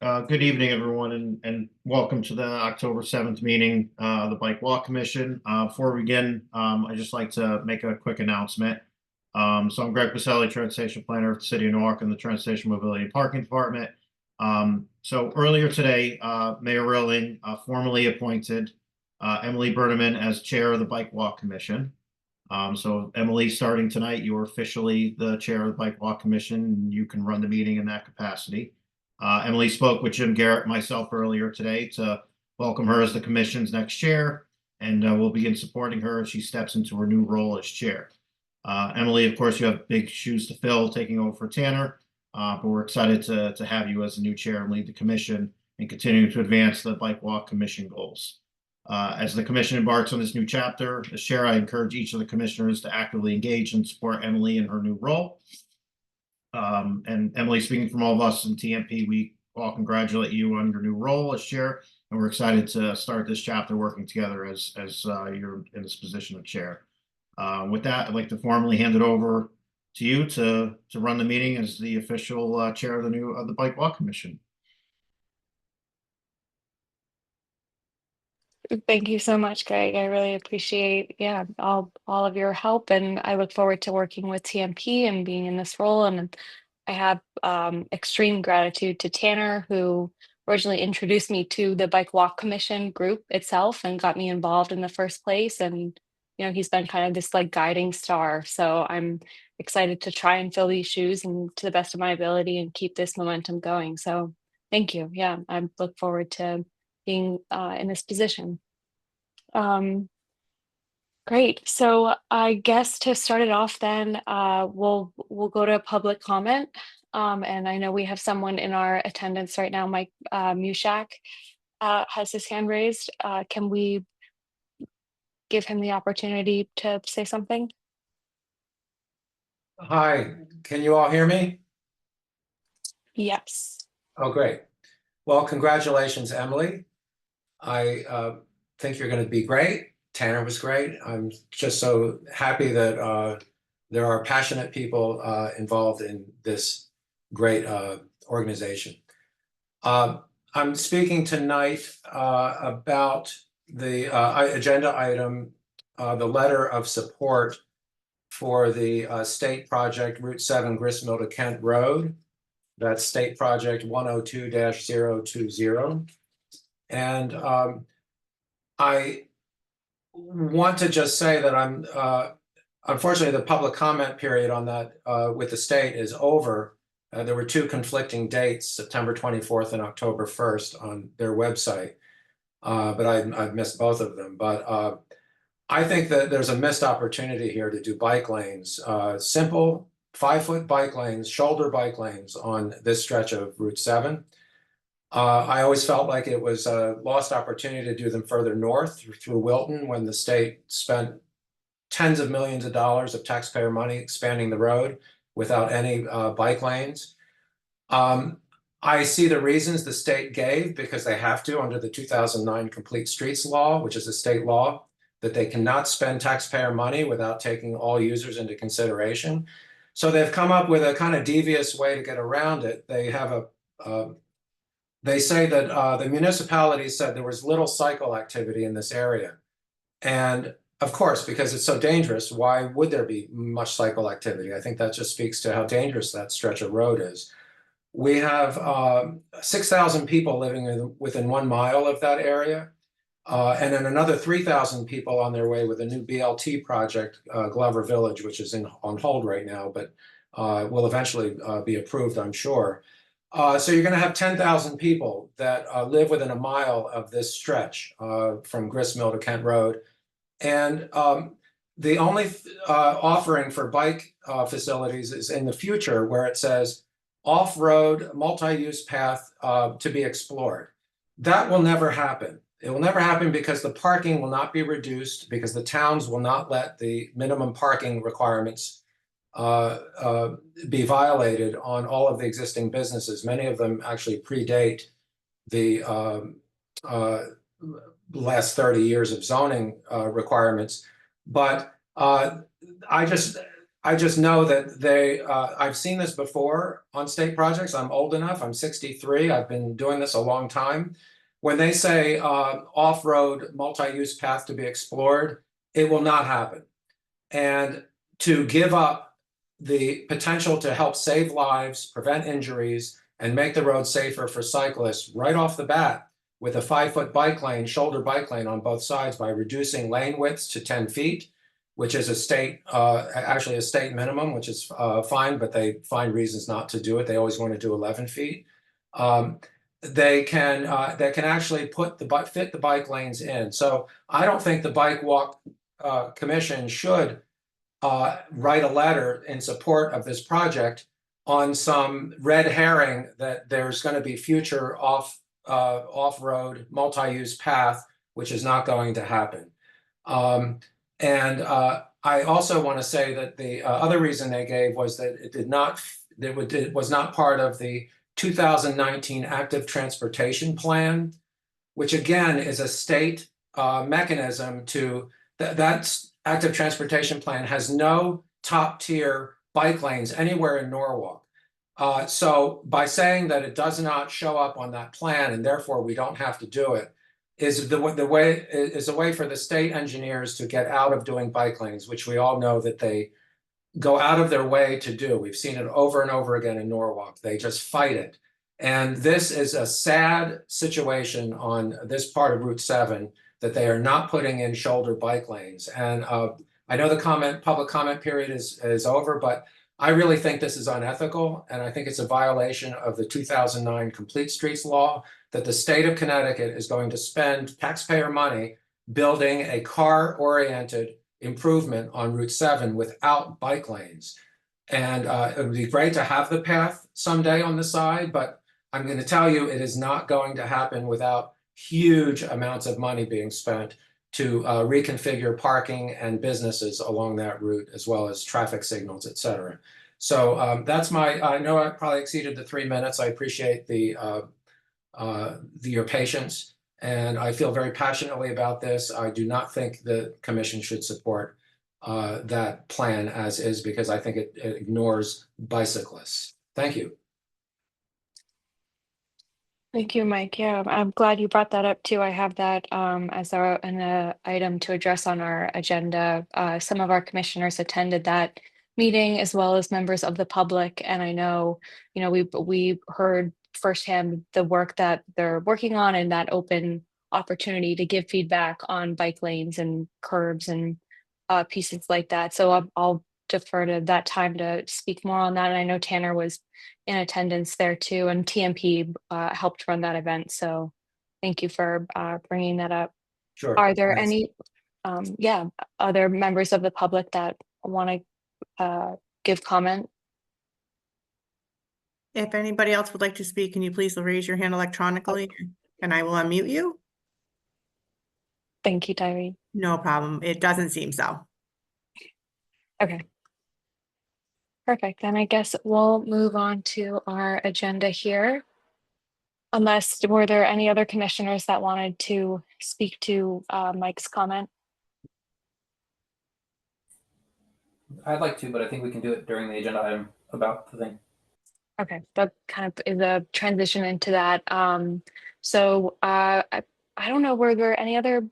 Good evening, everyone, and welcome to the October 7th meeting of the Bike Walk Commission. Before we begin, I'd just like to make a quick announcement. So I'm Greg Pacelli, Transportation Planner of the City of Newark and the Transportation Mobility and Parking Department. So earlier today, Mayor Rilling formally appointed Emily Berneman as Chair of the Bike Walk Commission. So Emily, starting tonight, you are officially the Chair of the Bike Walk Commission, and you can run the meeting in that capacity. Emily spoke with Jim Garrett and myself earlier today to welcome her as the commission's next chair, and we'll begin supporting her as she steps into her new role as chair. Emily, of course, you have big shoes to fill taking over for Tanner, but we're excited to have you as the new chair and lead the commission and continue to advance the Bike Walk Commission goals. As the commission embarks on this new chapter, as chair, I encourage each of the commissioners to actively engage and support Emily in her new role. And Emily, speaking from all of us in TMP, we all congratulate you on your new role as chair, and we're excited to start this chapter working together as you're in this position of chair. With that, I'd like to formally hand it over to you to run the meeting as the official chair of the Bike Walk Commission. Thank you so much, Greg. I really appreciate, all of your help, and I look forward to working with TMP and being in this role. And I have extreme gratitude to Tanner, who originally introduced me to the Bike Walk Commission group itself and got me involved in the first place. And he's been kind of this like guiding star. So I'm excited to try and fill these shoes and to the best of my ability and keep this momentum going. So thank you. Yeah, I look forward to being in this position. Great. So I guess to start it off, then we'll go to public comment. And I know we have someone in our attendance right now, Mike Mushak, has his hand raised. Can we give him the opportunity to say something? Hi, can you all hear me? Yes. Oh, great. Well, congratulations, Emily. I think you're going to be great. Tanner was great. I'm just so happy that there are passionate people involved in this great organization. I'm speaking tonight about the agenda item, the letter of support for the state project Route 7 Gristmill to Kent Road. That's state project 102-020. And I want to just say that I'm, unfortunately, the public comment period on that with the state is over. There were two conflicting dates, September 24th and October 1st on their website, but I've missed both of them. But I think that there's a missed opportunity here to do bike lanes, simple 5-foot bike lanes, shoulder bike lanes on this stretch of Route 7. I always felt like it was a lost opportunity to do them further north through Wilton when the state spent tens of millions of dollars of taxpayer money expanding the road without any bike lanes. I see the reasons the state gave because they have to under the 2009 Complete Streets Law, which is a state law, that they cannot spend taxpayer money without taking all users into consideration. So they've come up with a kind of devious way to get around it. They have they say that the municipality said there was little cycle activity in this area. And of course, because it's so dangerous, why would there be much cycle activity? I think that just speaks to how dangerous that stretch of road is. We have 6,000 people living within 1 mile of that area. And then another 3,000 people on their way with a new BLT project, Glover Village, which is on hold right now, but will eventually be approved, I'm sure. So you're going to have 10,000 people that live within 1 mile of this stretch from Gristmill to Kent Road. And the only offering for bike facilities is in the future where it says off-road multi-use path to be explored. That will never happen. It will never happen because the parking will not be reduced, because the towns will not let the minimum parking requirements be violated on all of the existing businesses. Many of them actually predate the last 30 years of zoning requirements. But I I just know that I've seen this before on state projects. I'm old enough. I'm 63. I've been doing this a long time. When they say off-road multi-use path to be explored, it will not happen. And to give up the potential to help save lives, prevent injuries, and make the road safer for cyclists right off the bat with a 5-foot bike lane, shoulder bike lane on both sides by reducing lane widths to 10 feet, which is a state, actually a state minimum, which is fine, but they find reasons not to do it. They always want to do 11 feet. They can actually fit the bike lanes in. So I don't think the Bike Walk Commission should write a letter in support of this project on some red herring that there's going to be future off-road multi-use path, which is not going to happen. I also want to say that the other reason they gave was that it was not part of the 2019 Active Transportation Plan, which again is a state mechanism to that's Active Transportation Plan has no top tier bike lanes anywhere in Norwalk. So by saying that it does not show up on that plan and therefore we don't have to do it is a way for the state engineers to get out of doing bike lanes, which we all know that they go out of their way to do. We've seen it over and over again in Norwalk. They just fight it. And this is a sad situation on this part of Route 7 that they are not putting in shoulder bike lanes. And I know the public comment period is over, but I really think this is unethical. And I think it's a violation of the 2009 Complete Streets Law that the state of Connecticut is going to spend taxpayer money building a car-oriented improvement on Route 7 without bike lanes. And it would be great to have the path someday on the side, but I'm going to tell you it is not going to happen without huge amounts of money being spent to reconfigure parking and businesses along that route, as well as traffic signals, et cetera. So that's I know I probably exceeded the 3 minutes. I appreciate your patience, and I feel very passionately about this. I do not think the commission should support that plan as is, because I think it ignores bicyclists. Thank you. Thank you, Mike. Yeah, I'm glad you brought that up too. I have that as an item to address on our agenda. Some of our commissioners attended that meeting, as well as members of the public. And I know, we heard firsthand the work that they're working on and that open opportunity to give feedback on bike lanes and curbs and pieces like that. So I'll defer to that time to speak more on that. And I know Tanner was in attendance there too, and TMP helped run that event. So thank you for bringing that up. Sure. Are there Thanks. any, other members of the public that want to give comment? If anybody else would like to speak, can you please raise your hand electronically and I will unmute you? Thank you, Tyree. No problem. It doesn't seem so. Okay. Perfect. Then I guess we'll move on to our agenda here. Unless, were there any other commissioners that wanted to speak to Mike's comment? I'd like to, but I think we can do it during the agenda item about the thing. Okay, that kind of is a transition into that. So I don't know, were there any other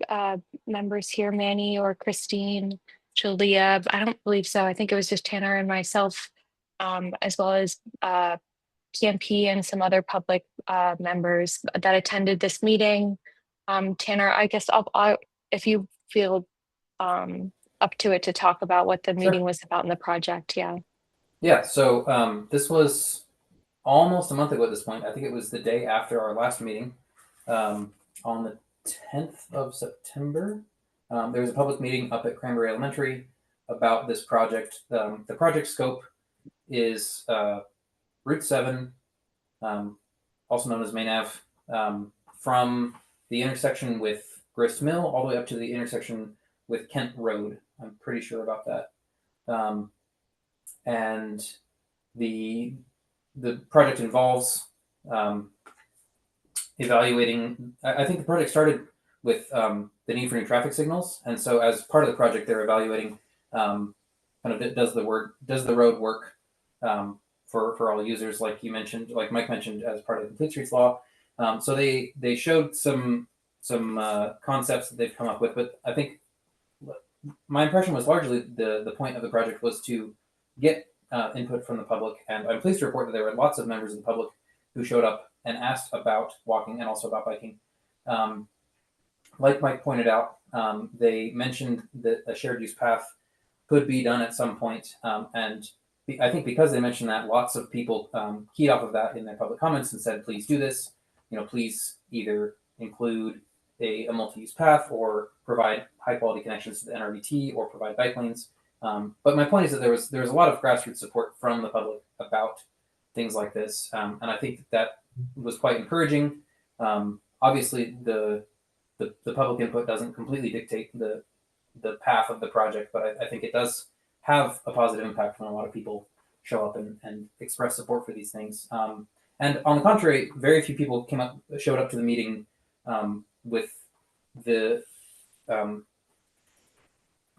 members here, Manny or Christine, Julia? I don't believe so. I think it was just Tanner and myself, as well as TMP and some other public members that attended this meeting. Tanner, I guess if you feel up to it to talk about what the meeting was about in the project, yeah. Yeah, so this was almost a month ago at this point. I think it was the day after our last meeting, on the 10th of September. There was a public meeting up at Cranberry Elementary about this project. The project scope is Route 7, also known as Main Ave, from the intersection with Grist Mill all the way up to the intersection with Kent Road. I'm pretty sure about that. And the project involves evaluating. I think the project started with the need for new traffic signals, and so as part of the project, they're evaluating kind of does the road work for all users, like you mentioned, like Mike mentioned, as part of the Complete Streets law. So they showed some concepts that they've come up with, but I think my impression was largely the point of the project was to get input from the public, and I'm pleased to report that there were lots of members of the public who showed up and asked about walking and also about biking. Like Mike pointed out, they mentioned that a shared use path could be done at some point, and I think because they mentioned that, lots of people keyed off of that in their public comments and said, please do this. Please either include a multi-use path or provide high quality connections to the NRVT or provide bike lanes. But my point is that there was a lot of grassroots support from the public about things like this. And I think that was quite encouraging. Obviously the public input doesn't completely dictate the path of the project, but I think it does have a positive impact when a lot of people show up and express support for these things. And on the contrary, very few people showed up to the meeting with the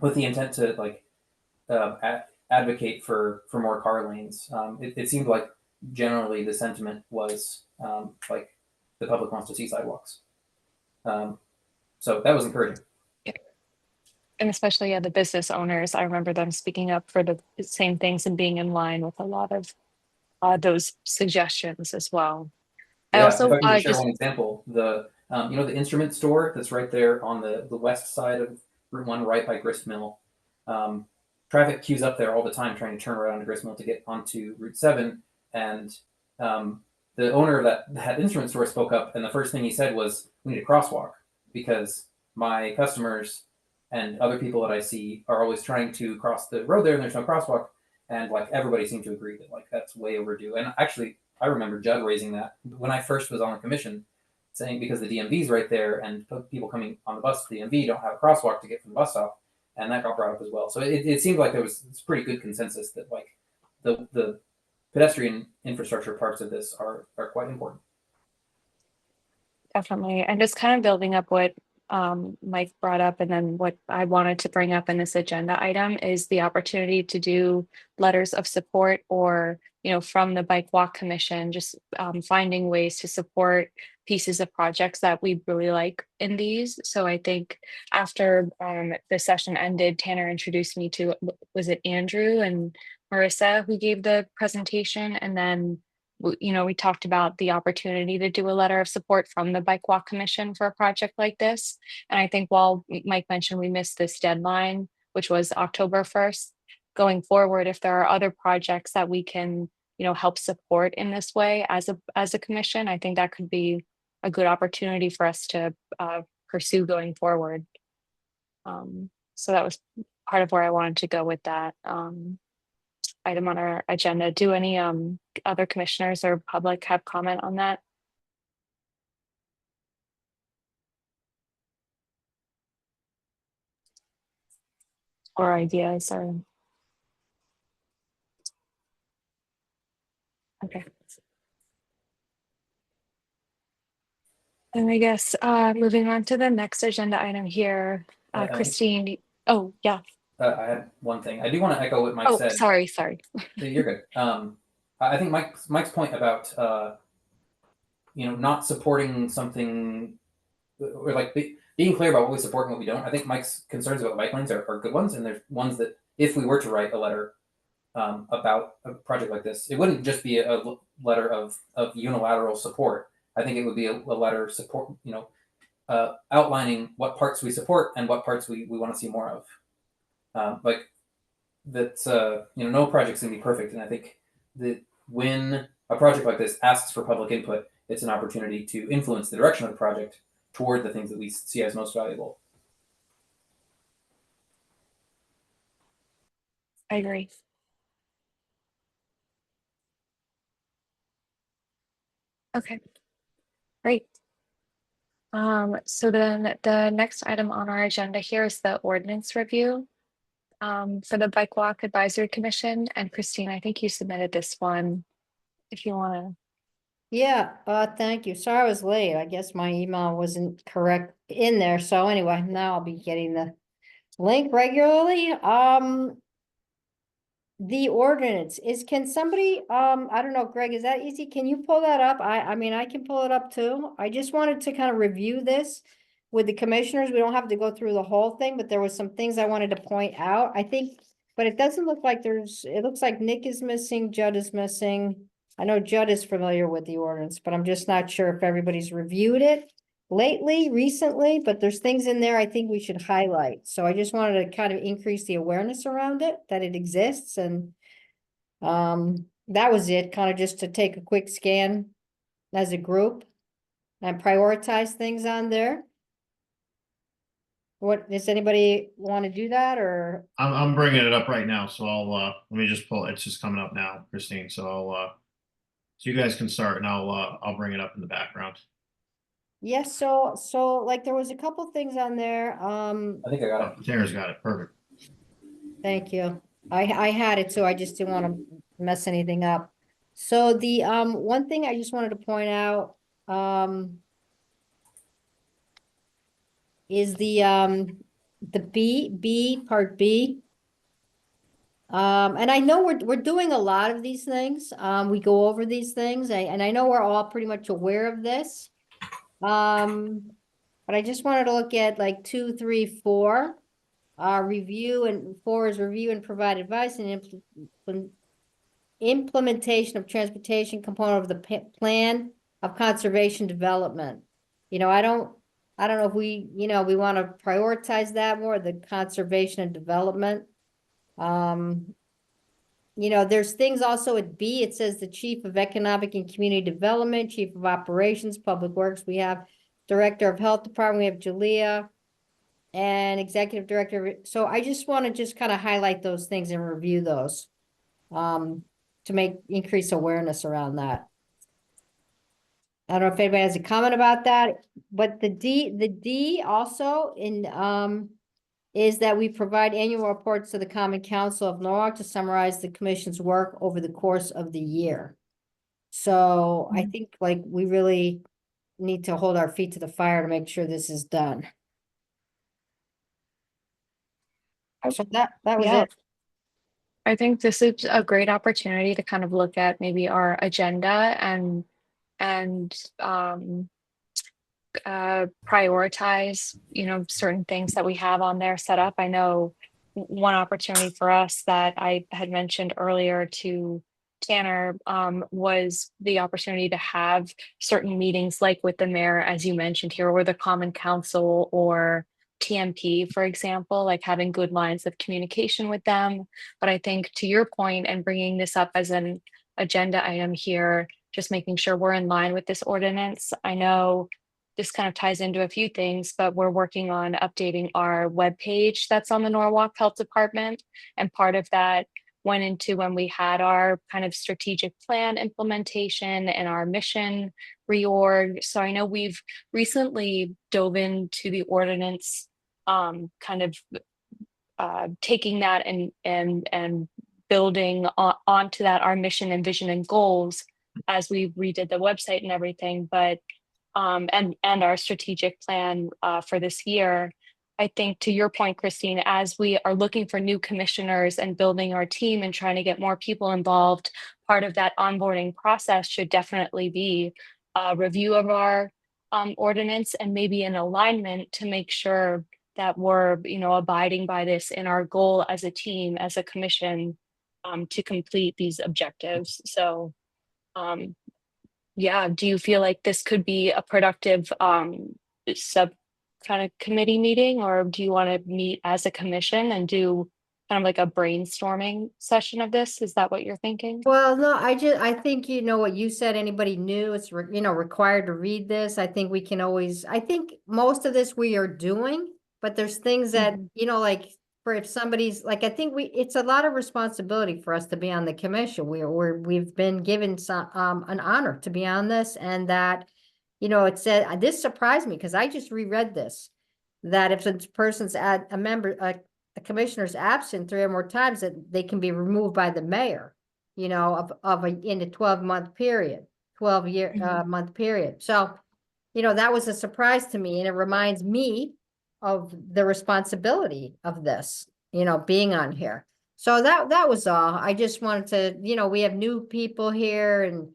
intent to advocate for more car lanes. It seemed like generally the sentiment was like the public wants to see sidewalks. So that was encouraging. And especially the business owners, I remember them speaking up for the same things and being in line with a lot of those suggestions as well. I also if I can share one example, the instrument store that's right there on the west side of Route 1, right by Grist Mill. Traffic queues up there all the time trying to turn around to Grist Mill to get onto Route 7, and the owner of that instrument store spoke up, and the first thing he said was, "We need a crosswalk because my customers and other people that I see are always trying to cross the road there, and there's no crosswalk." And everybody seemed to agree that that's way overdue. And actually, I remember Judd raising that when I first was on the commission, saying because the DMV's right there and people coming on the bus to the DMV don't have a crosswalk to get from the bus stop, and that got brought up as well. So it seemed like there was pretty good consensus that the pedestrian infrastructure parts of this are quite important. Definitely. And just kind of building up what Mike brought up, and then what I wanted to bring up in this agenda item is the opportunity to do letters of support, or from the Bike Walk Commission, just finding ways to support pieces of projects that we really like in these. So I think after the session ended, Tanner introduced me to, was it Andrew and Marissa who gave the presentation, and then we talked about the opportunity to do a letter of support from the Bike Walk Commission for a project like this. And I think while Mike mentioned we missed this deadline, which was October 1st, going forward, if there are other projects that we can, help support in this way as a commission, I think that could be a good opportunity for us to pursue going forward. So that was part of where I wanted to go with that item on our agenda. Do any other commissioners or public have comment on that? Or ideas, or okay. And I guess moving on to the next agenda item here, Christine. Oh yeah. I had one thing. I do want to echo what Mike said. Sorry. You're good. I think Mike's point about not supporting something, or being clear about what we support and what we don't. I think Mike's concerns about bike lanes are good ones, and there's ones that if we were to write a letter about a project like this, it wouldn't just be a letter of unilateral support. I think it would be a letter of support, outlining what parts we support and what parts we want to see more of. No project's gonna be perfect, and I think that when a project like this asks for public input, it's an opportunity to influence the direction of the project toward the things that we see as most valuable. I agree. Okay, great. So then the next item on our agenda here is the ordinance review for the Bike Walk Advisory Commission. And Christine, I think you submitted this one, if you want to. Yeah, thank you. Sorry I was late. I guess my email wasn't correct in there. So anyway, now I'll be getting the link regularly. the ordinance can somebody, I don't know, Greg, is that easy? Can you pull that up? I mean, I can pull it up too. I just wanted to kind of review this with the commissioners. We don't have to go through the whole thing, but there was some things I wanted to point out. I think, but it doesn't look like it looks like Nick is missing, Judd is missing. I know Judd is familiar with the ordinance, but I'm just not sure if everybody's reviewed it recently, but there's things in there I think we should highlight. So I just wanted to kind of increase the awareness around it, that it exists, and that was it, kind of just to take a quick scan as a group and prioritize things on there. What, does anybody want to do that, or? I'm bringing it up right now, so I'll, let me just pull, it's just coming up now, Christine, so so you guys can start and I'll bring it up in the background. Yes, so like there was a couple things on there, I think I got it. Oh, Tara's got it, perfect. thank you. I had it too, I just didn't want to mess anything up. So the, one thing I just wanted to point out, is the B, part B. And I know we're doing a lot of these things. We go over these things, and I know we're all pretty much aware of this. But I just wanted to look at like 2, 3, 4. Review, and 4 is review and provide advice and implementation of transportation component of the plan of conservation development. You know, I don't know if we, we want to prioritize that more, the conservation and development. There's things also at B, it says the chief of economic and community development, chief of operations, public works. We have director of health department, we have Julia, and executive director. So I just want to just kind of highlight those things and review those, to increase awareness around that. I don't know if anybody has a comment about that, but the D also is that we provide annual reports to the Common Council of Norwalk to summarize the commission's work over the course of the year. So I think like we really need to hold our feet to the fire to make sure this is done. So that was Yeah. it. I think this is a great opportunity to kind of look at maybe our agenda and prioritize, certain things that we have on there set up. I know one opportunity for us that I had mentioned earlier to Tanner was the opportunity to have certain meetings like with the mayor, as you mentioned here, or the Common Council or TMP, for example, like having good lines of communication with them. But I think to your point and bringing this up as an agenda item here, just making sure we're in line with this ordinance. I know this kind of ties into a few things, but we're working on updating our webpage that's on the Norwalk Health Department. And part of that went into when we had our kind of strategic plan implementation and our mission reorg. So I know we've recently dove into the ordinance, kind of taking that and building onto that, our mission and vision and goals as we redid the website and everything. But and our strategic plan for this year. I think to your point, Christine, as we are looking for new commissioners and building our team and trying to get more people involved, part of that onboarding process should definitely be a review of our ordinance and maybe an alignment to make sure that we're, abiding by this in our goal as a team, as a commission, to complete these objectives. So, yeah, do you feel like this could be a productive sub kind of committee meeting, or do you want to meet as a commission and do kind of like a brainstorming session of this? Is that what you're thinking? Well, no, I think, what you said, anybody new, it's, required to read this. I think we can always, I think most of this we are doing, but there's things that, like, for if somebody's like, I think it's a lot of responsibility for us to be on the commission. We've been given some, an honor to be on this, and that, it said, this surprised me because I just reread this, that if a person's a commissioner's absent 3 or more times, that they can be removed by the mayor, in a 12-month period, 12-year month period. So, that was a surprise to me, and it reminds me of the responsibility of this, being on here. So that was all. I just wanted to, we have new people here and,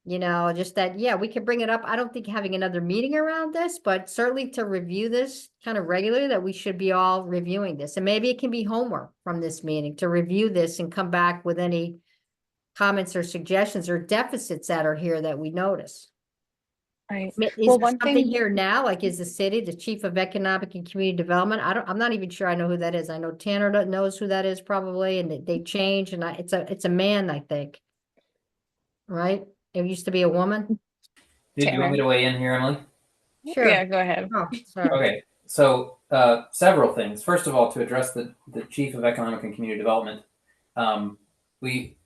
just that, yeah, we could bring it up. I don't think having another meeting around this, but certainly to review this kind of regularly, that we should be all reviewing this. And maybe it can be homework from this meeting to review this and come back with any comments or suggestions or deficits that are here that we notice. Right. Is Well, there one something thing, here now, like is the city, the chief of economic and community development? I'm not even sure I know who that is. I know Tanner knows who that is probably, and they change, and it's a man, I think. Right? It used to be a woman? Did you want me to weigh in here, Emily? Sure. yeah, go ahead. Oh, sorry. Okay, so several things. First of all, to address the chief of economic and community development, we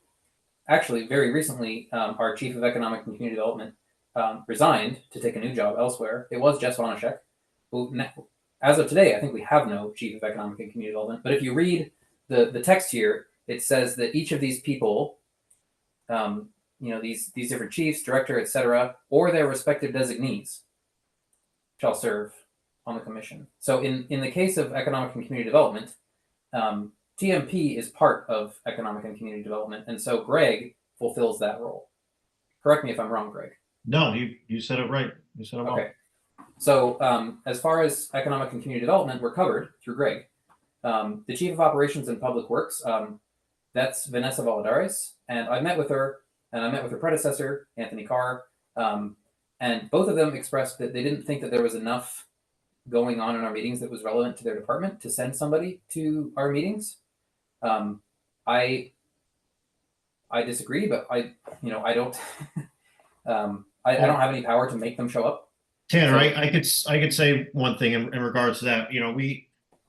actually very recently, our chief of economic and community development resigned to take a new job elsewhere. It was Jess Vonashek, who, as of today, I think we have no chief of economic and community development. But if you read the text here, it says that each of these people, these different chiefs, director, etc., or their respective designees, shall serve on the commission. So in the case of economic and community development, TMP is part of economic and community development, and so Greg fulfills that role. Correct me if I'm wrong, Greg. No, you said it right. You said it well. Okay. So as far as economic and community development, we're covered through Greg. The chief of operations and public works, that's Vanessa Valadares, and I met with her, and I met with her predecessor, Anthony Carr, and both of them expressed that they didn't think that there was enough going on in our meetings that was relevant to their department to send somebody to our meetings. I disagree, but I don't I don't have any power to make them show up. Tanner, So- I could say one thing in regards to that. We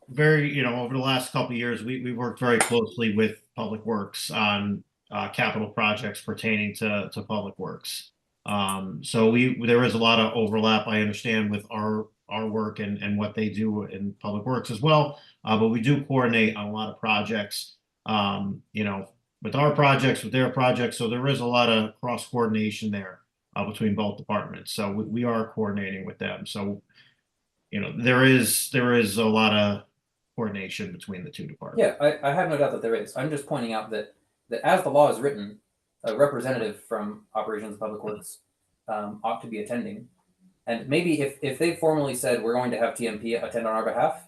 very, over the last couple of years, we worked very closely with Public Works on capital projects pertaining to public works. So there is a lot of overlap, I understand, with our work and what they do in Public Works as well. But we do coordinate on a lot of projects, with our projects, with their projects. So there is a lot of cross coordination there between both departments. So we are coordinating with them. So, there is a lot of coordination between the two departments. Yeah, I have no doubt that there is. I'm just pointing out that as the law is written, a representative from Operations and Public Works ought to be attending. And maybe if they formally said we're going to have TMP attend on our behalf,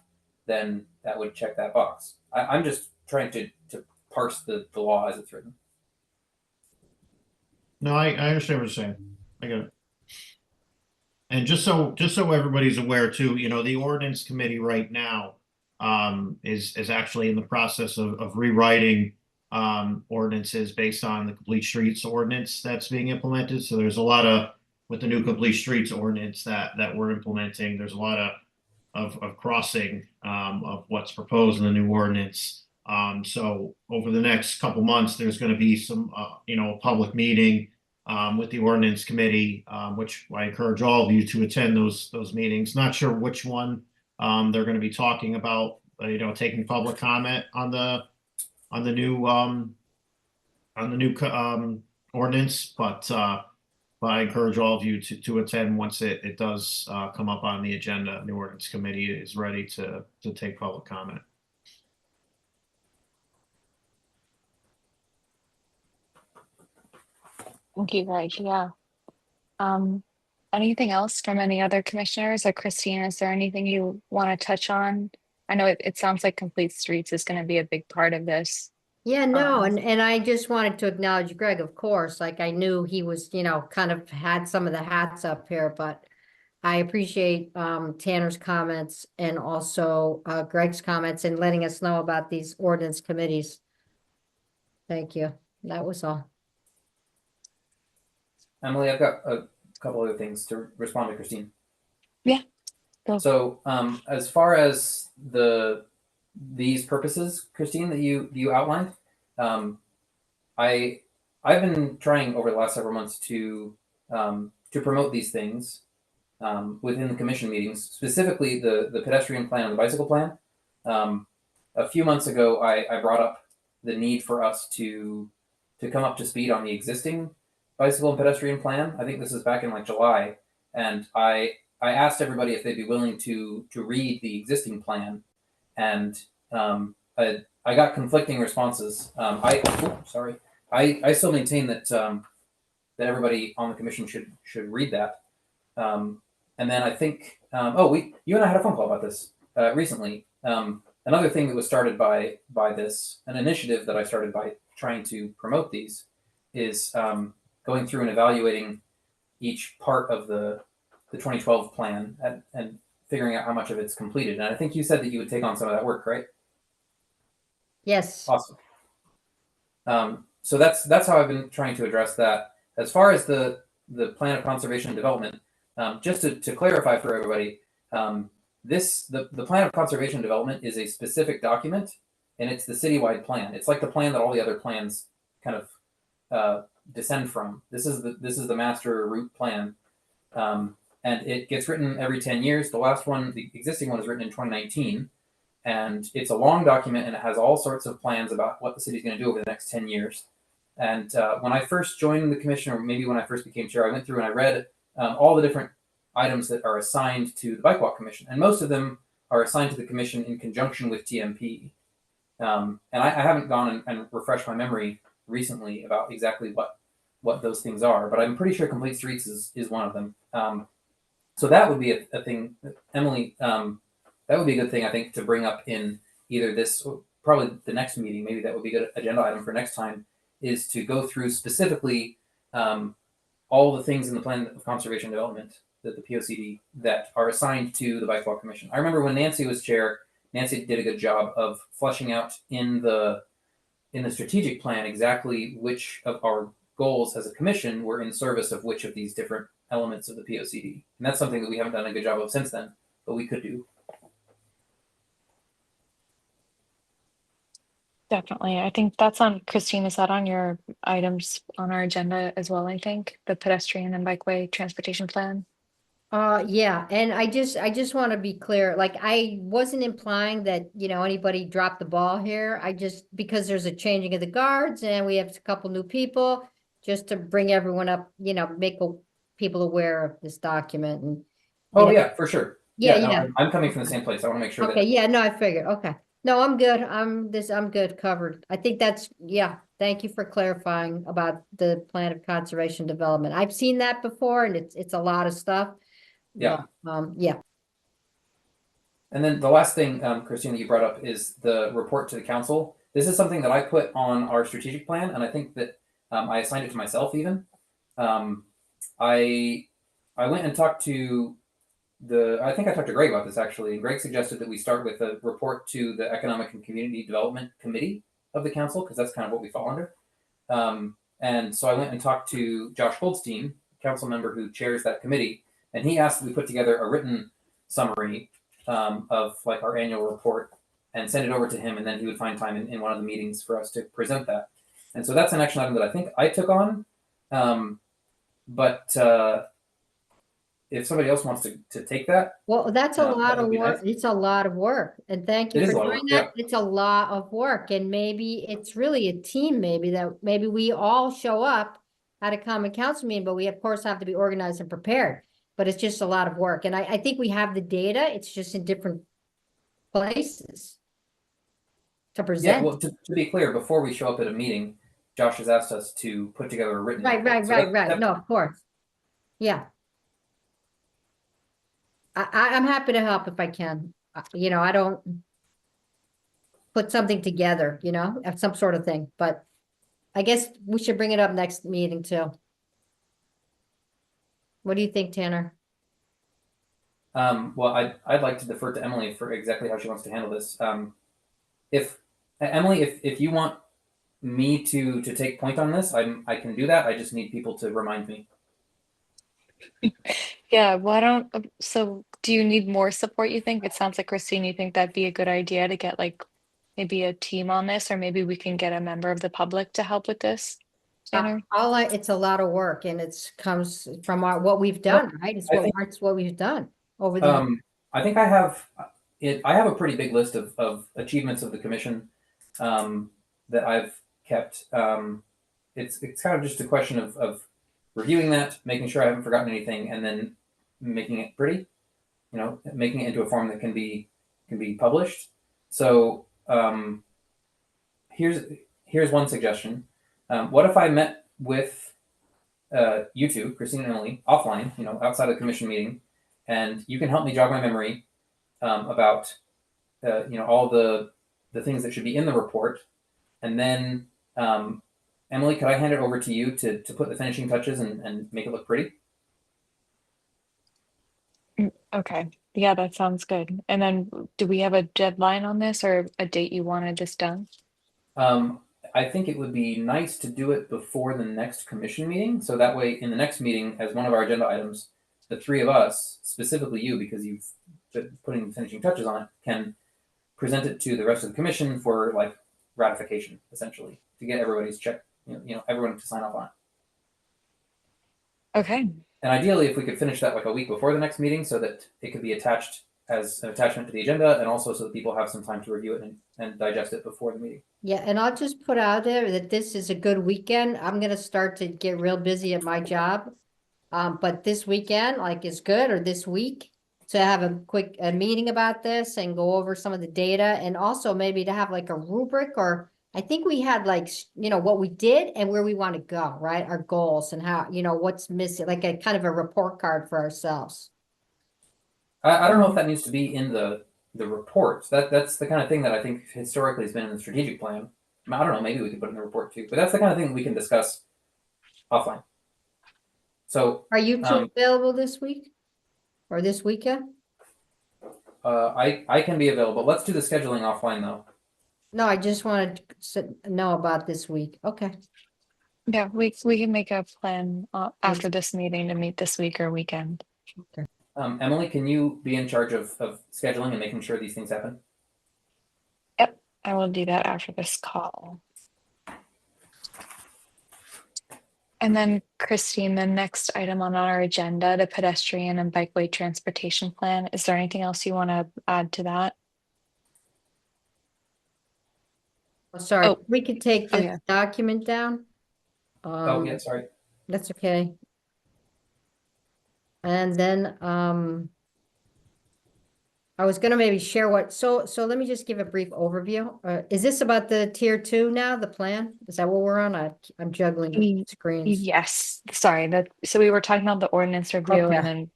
then that would check that box. I'm just trying to parse the law as it's written. No, I understand what you're saying. I get it. And just so everybody's aware too, the ordinance committee right now is actually in the process of rewriting ordinances based on the Complete Streets ordinance that's being implemented. So there's a lot of, with the new Complete Streets ordinance that we're implementing, there's a lot of crossing of what's proposed in the new ordinance. So over the next couple months, there's going to be some, a public meeting with the ordinance committee, which I encourage all of you to attend those meetings. Not sure which one they're going to be talking about, taking public comment on the new ordinance, but I encourage all of you to attend once it does come up on the agenda. The ordinance committee is ready to take public comment. Thank you, Greg. Yeah. Anything else from any other commissioners, or Christine, is there anything you want to touch on? I know it sounds like Complete Streets is going to be a big part of this. Yeah, no, Um, and I just wanted to acknowledge Greg, of course, like I knew he was, kind of had some of the hats up here, but I appreciate Tanner's comments and also Greg's comments and letting us know about these ordinance committees. Thank you. That was all. Emily, I've got a couple other things to respond to Christine. Yeah, go. So as far as these purposes, Christine, that you outlined, I've been trying over the last several months to promote these things within the commission meetings, specifically the pedestrian plan and the bicycle plan. A few months ago, I brought up the need for us to come up to speed on the existing bicycle and pedestrian plan. I think this is back in like July, and I asked everybody if they'd be willing to read the existing plan and I got conflicting responses. I still maintain that that everybody on the commission should read that. And then I think you and I had a phone call about this recently. Another thing that was started by this, an initiative that I started by trying to promote these, is going through and evaluating each part of the 2012 plan and figuring out how much of it's completed. And I think you said that you would take on some of that work, right? Yes. Awesome. So that's how I've been trying to address that. As far as the plan of conservation and development, just to clarify for everybody, the plan of conservation and development is a specific document, and it's the citywide plan. It's like the plan that all the other plans kind of descend from. This is the master route plan, and it gets written every 10 years. The last one, the existing one, is written in 2019. And it's a long document, and it has all sorts of plans about what the city's going to do over the next 10 years. And when I first joined the commission, or maybe when I first became chair, I went through and I read all the different items that are assigned to the Bike Walk Commission. And most of them are assigned to the commission in conjunction with TMP. And I haven't gone and refreshed my memory recently about exactly what those things are, but I'm pretty sure Complete Streets is one of them. So that would be a thing, Emily. That would be a good thing, I think, to bring up in either this, or probably the next meeting. Maybe that would be a good agenda item for next time, is to go through specifically all the things in the plan of conservation development, the POCD, that are assigned to the Bike Walk Commission. I remember when Nancy was chair, Nancy did a good job of fleshing out in the strategic plan exactly which of our goals as a commission were in service of which of these different elements of the POCD. And that's something that we haven't done a good job of since then, but we could do. Definitely. I think that's on, Christine, is that on your items on our agenda as well? I think the pedestrian and bikeway transportation plan. Yeah, and I just want to be clear, like, I wasn't implying that, anybody dropped the ball here. Because there's a changing of the guards and we have a couple new people, just to bring everyone up, make people aware of this document and. Yeah, for sure. Yeah. No, I'm coming from the same place. I want to make sure Okay, yeah, no, I figured, okay. No, I'm good. I'm good, covered. I think thank you for clarifying about the plan of conservation development. I've seen that before, and it's a lot of stuff. Yeah. Yeah. And then the last thing, Christine, that you brought up is the report to the council. This is something that I put on our strategic plan, and I think that I assigned it to myself even. I went and talked to I think I talked to Greg about this actually, and Greg suggested that we start with a report to the Economic and Community Development Committee of the council, because that's kind of what we fall under. And so I went and talked to Josh Goldstein, council member who chairs that committee, and he asked that we put together a written summary of like our annual report and send it over to him, and then he would find time in one of the meetings for us to present that. And so that's an action item that I think I took on. But if somebody else wants to take that. Well, that's a lot of work. Nice. It's a lot of work. And thank you for doing that. Yeah. It's a lot of work. And maybe it's really a team, maybe we all show up at a common council meeting, but we of course have to be organized and prepared. But it's just a lot of work. And I think we have the data. It's just in different places to present. Yeah, well, to be clear, before we show up at a meeting, Josh has asked us to put together a written Right. No, of course. Yeah. I'm happy to help if I can. I don't put something together, of some sort of thing, but I guess we should bring it up next meeting too. What do you think, Tanner? Well, I'd like to defer to Emily for exactly how she wants to handle this. If Emily, if you want me to take point on this, I can do that. I just need people to remind me. Yeah, so do you need more support, you think? It sounds like, Christine, you think that'd be a good idea to get like maybe a team on this, or maybe we can get a member of the public to help with this, Tanner? It's a lot of work, and comes from what we've done, right? It's what we've done over the. I think I have a pretty big list of achievements of the commission that I've kept. It's kind of just a question of reviewing that, making sure I haven't forgotten anything, and then making it pretty, making it into a form that can be published. So here's one suggestion. What if I met with you two, Christine and Emily, offline, outside of the commission meeting, and you can help me jog my memory about all the things that should be in the report, and then Emily, could I hand it over to you to put the finishing touches and make it look pretty? Okay, yeah, that sounds good. And then do we have a deadline on this or a date you wanted this done? I think it would be nice to do it before the next commission meeting, so that way in the next meeting, as one of our agenda items, the three of us, specifically you, because you've been putting the finishing touches on it, can present it to the rest of the commission for like ratification, essentially, to get everybody's check, everyone to sign off on it. Okay, And ideally, if we could finish that like a week before the next meeting, so that it could be attached as an attachment to the agenda, and also so that people have some time to review it and digest it before the meeting. Yeah, and I'll just put out there that this is a good weekend. I'm gonna start to get real busy at my job. But this weekend, like, is good, or this week, to have a quick meeting about this and go over some of the data, and also maybe to have like a rubric, or I think we had like, what we did and where we want to go, right? Our goals and how, what's missing, like a kind of a report card for ourselves. I don't know if that needs to be in the report. That's the kind of thing that I think historically has been in the strategic plan. I don't know, maybe we could put it in the report too, but that's the kind of thing we can discuss offline. So Are you two available this week? Or this weekend? I can be available. Let's do the scheduling offline though. No, I just wanted to know about this week. Okay. yeah, we can make a plan after this meeting to meet this week or weekend. Emily, can you be in charge of scheduling and making sure these things happen? I will do that after this call. And then Christine, the next item on our agenda, the pedestrian and bikeway transportation plan. Is there anything else you want to add to that? Oh, sorry, Oh. we could take Oh, this yeah. document down. Oh yeah, sorry. That's okay. And then, I was gonna maybe share so let me just give a brief overview. Is this about the tier 2 now, the plan? Is that what we're on? I'm juggling screens. Yes, sorry. So we were talking about the ordinance review, Okay. and then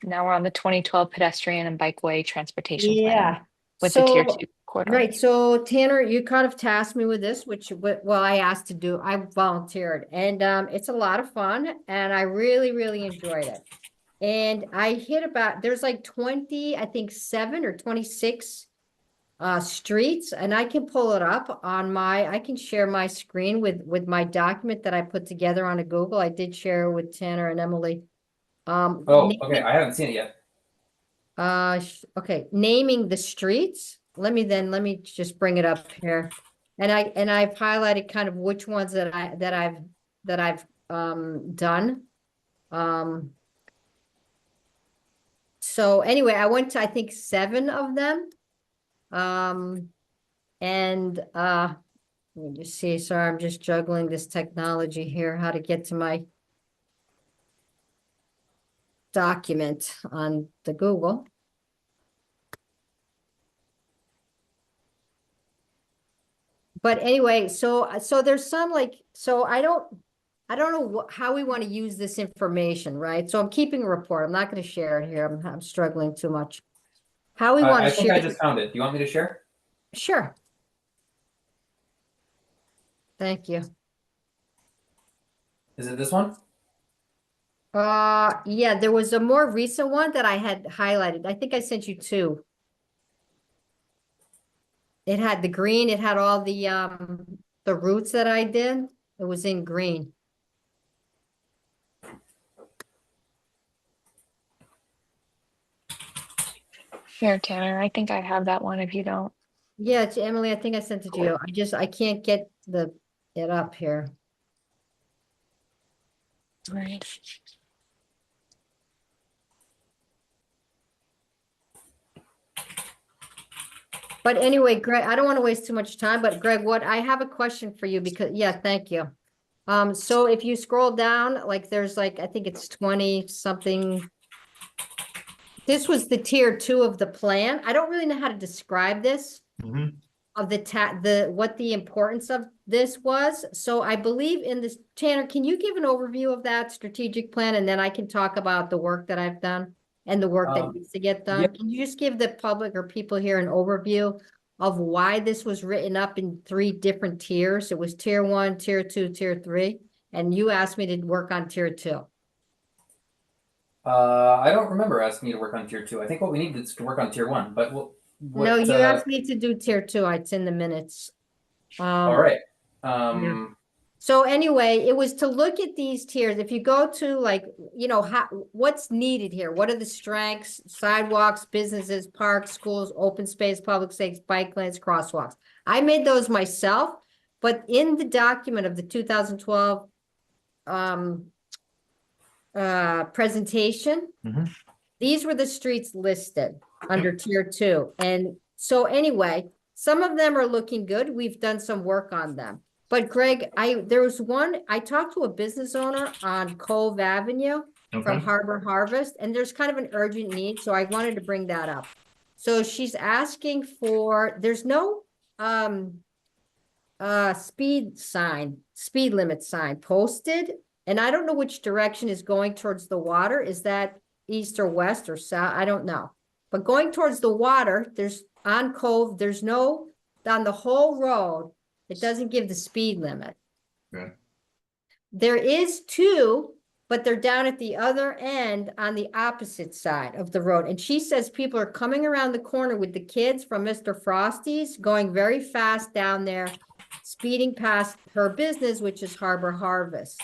now we're on the 2012 pedestrian and bikeway transportation plan Yeah. with the tier So- 2 corridor. Right, so Tanner, you kind of tasked me with this, well, I asked to do, I volunteered, and it's a lot of fun, and I really, really enjoyed it. And I hit there's like 20, I think 7 or 26 streets, and I can pull it up on I can share my screen with my document that I put together on a Google. I did share it with Tanner and Emily. Oh, okay. I haven't seen it yet. Okay, naming the streets. Let me just bring it up here. And I've highlighted kind of which ones that I've done. So anyway, I went to, I think, 7 of them. And let me just see, sorry, I'm just juggling this technology here, how to get to my document on the Google. But anyway, so there's some so I don't know how we want to use this information, right? So I'm keeping a report. I'm not going to share it here. I'm struggling too much. How we want I to think share? I just found it. Do you want me to share? Sure. Thank you. Is it this one? Yeah, there was a more recent one that I had highlighted. I think I sent you 2. It had the green, it had all the routes that I did. It was in green. Here, Tanner, I think I have that one if you don't. Yeah, it's Emily, I think I sent it to you. I can't get it up here. Right. But anyway, Greg, I don't want to waste too much time, but Greg, I have a question for you because, yeah, thank you. So if you scroll down, like there's I think it's 20 something. This was the tier 2 of the plan. I don't really know how to describe this. Mhm. of what the importance of this was. So I believe in this, Tanner, can you give an overview of that strategic plan? And then I can talk about the work that I've done and the work that needs to get done. yeah. Can you just give the public or people here an overview of why this was written up in 3 different tiers? It was tier 1, tier 2, tier 3, and you asked me to work on tier 2. I don't remember asking you to work on tier 2. I think what we need is to work on tier 1. But No, you asked me to do tier 2. It's in the minutes. All right. So anyway, it was to look at these tiers. If you go to like, what's needed here? What are the strengths? Sidewalks, businesses, parks, schools, open space, public space, bike lanes, crosswalks. I made those myself, but in the document of the 2012 presentation, these were the streets listed under tier 2. And so anyway, some of them are looking good. We've done some work on them. But Greg, there was one, I talked to a business owner on Cove Avenue from Okay, Harbor Harvest, and there's kind of an urgent need, so I wanted to bring that up. So she's asking for, there's no speed limit sign posted, and I don't know which direction is going towards the water. Is that east or west or south? I don't know. But going towards the water, there's on Cove, there's no, on the whole road, it doesn't give the speed limit. Okay. There is 2, but they're down at the other end on the opposite side of the road. And she says people are coming around the corner with the kids from Mr. Frosty's, going very fast down there, speeding past her business, which is Harbor Harvest.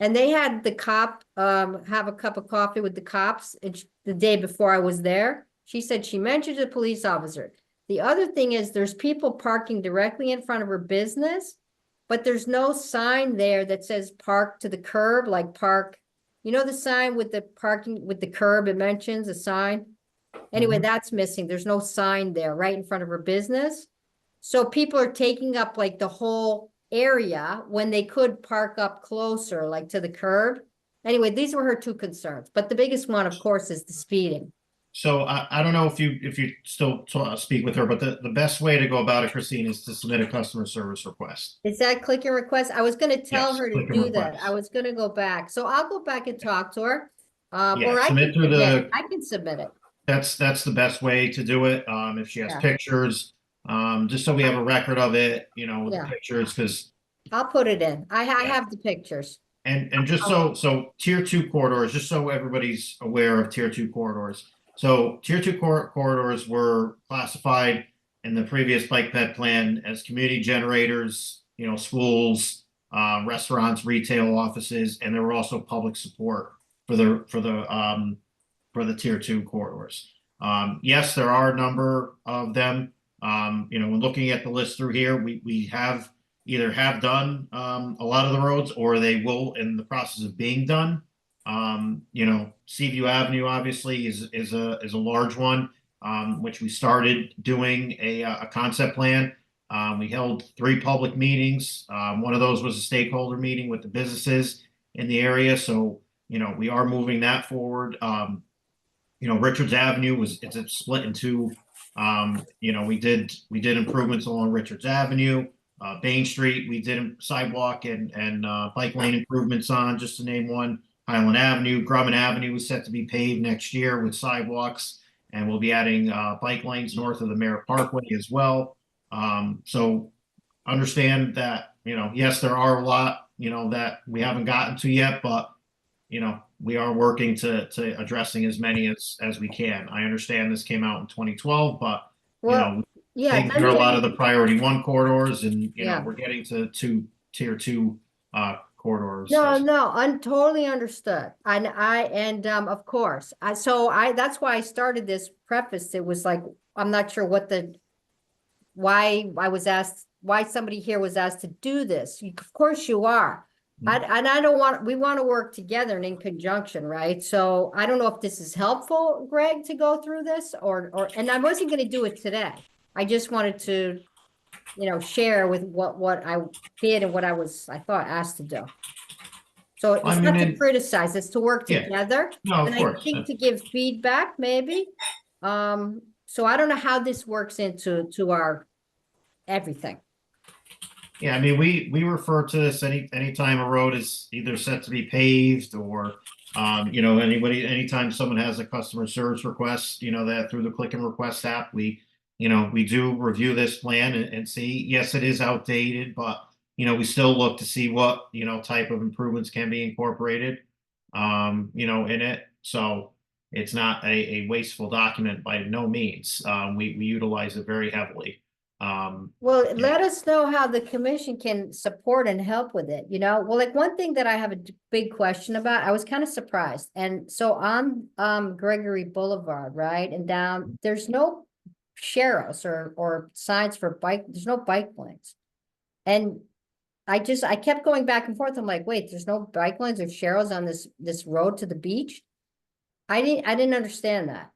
And they had the cop have a cup of coffee with the cops the day before I was there. She said she mentioned a police officer. The other thing is there's people parking directly in front of her business, but there's no sign there that says park to the curb, like park. You know the sign with the parking with the curb, it mentions a sign. Anyway, that's missing. There's no sign there right in front of her business. So people are taking up like the whole area when they could park up closer, like to the curb. Anyway, these were her 2 concerns, but the biggest one, of course, is the speeding. so I don't know if you still speak with her, but the best way to go about it, Christine, is to submit a customer service request. Is that click and request? I was gonna tell Yes, her to click and do that. request. I was gonna go back. So I'll go back and talk to her. Yeah, Or I submit can through submit the- it. I can submit it. That's the best way to do it. If she has Yeah. pictures, just so we have a record of it, with Yeah. the pictures, because I'll put it in. I Yeah. have the pictures. and just so tier 2 corridors, just so everybody's aware of tier 2 corridors. So tier 2 corridors were classified in the previous bike ped plan as community generators, schools, restaurants, retail offices, and there were also public support for the tier 2 corridors. Yes, there are a number of them. When looking at the list through here, we have either have done a lot of the roads, or they will in the process of being done. Seaview Avenue obviously is a large one, which we started doing a concept plan. We held 3 public meetings. One of those was a stakeholder meeting with the businesses in the area. So, we are moving that forward. Richards Avenue it's split in 2. We did improvements along Richards Avenue. Bain Street, we did sidewalk and bike lane improvements on, just to name one. Highland Avenue, Grumman Avenue is set to be paved next year with sidewalks, and we'll be adding bike lanes north of the Merritt Parkway as well. So understand that, yes, there are a lot, that we haven't gotten to yet, but, we are working to addressing as many as we can. I understand this came out in 2012, but, Well, yeah. taking care of a lot of the priority 1 corridors, and, Yeah. we're getting to tier 2 corridors. No, totally understood. And of course, that's why I started this preface. It was like, I'm not sure why somebody here was asked to do this. Of course you are. We want to work together and in conjunction, right? So I don't know if this is helpful, Greg, to go through this and I wasn't going to do it today. I just wanted to, share with what I did and what I thought asked to do. So it's not to criticize, it's to work together. No, of And I course. think to give feedback, maybe. So I don't know how this works into our everything. Yeah, I mean, we refer to this anytime a road is either set to be paved or, you know, anytime someone has a customer service request, you know, that through the Click and Request app, we do review this plan and see, yes, it is outdated, but, you know, we still look to see what, you know, type of improvements can be incorporated, you know, in it. So it's not a wasteful document by no means. We utilize it very heavily. Well, let us know how the commission can support and help with it, you know? Well, like one thing that I have a big question about, I was kind of surprised. And so on Gregory Boulevard, right? And down, there's no sharrows or signs for bike, there's no bike lanes. And I kept going back and forth. I'm like, wait, there's no bike lanes or sharrows on this road to the beach? I didn't understand that.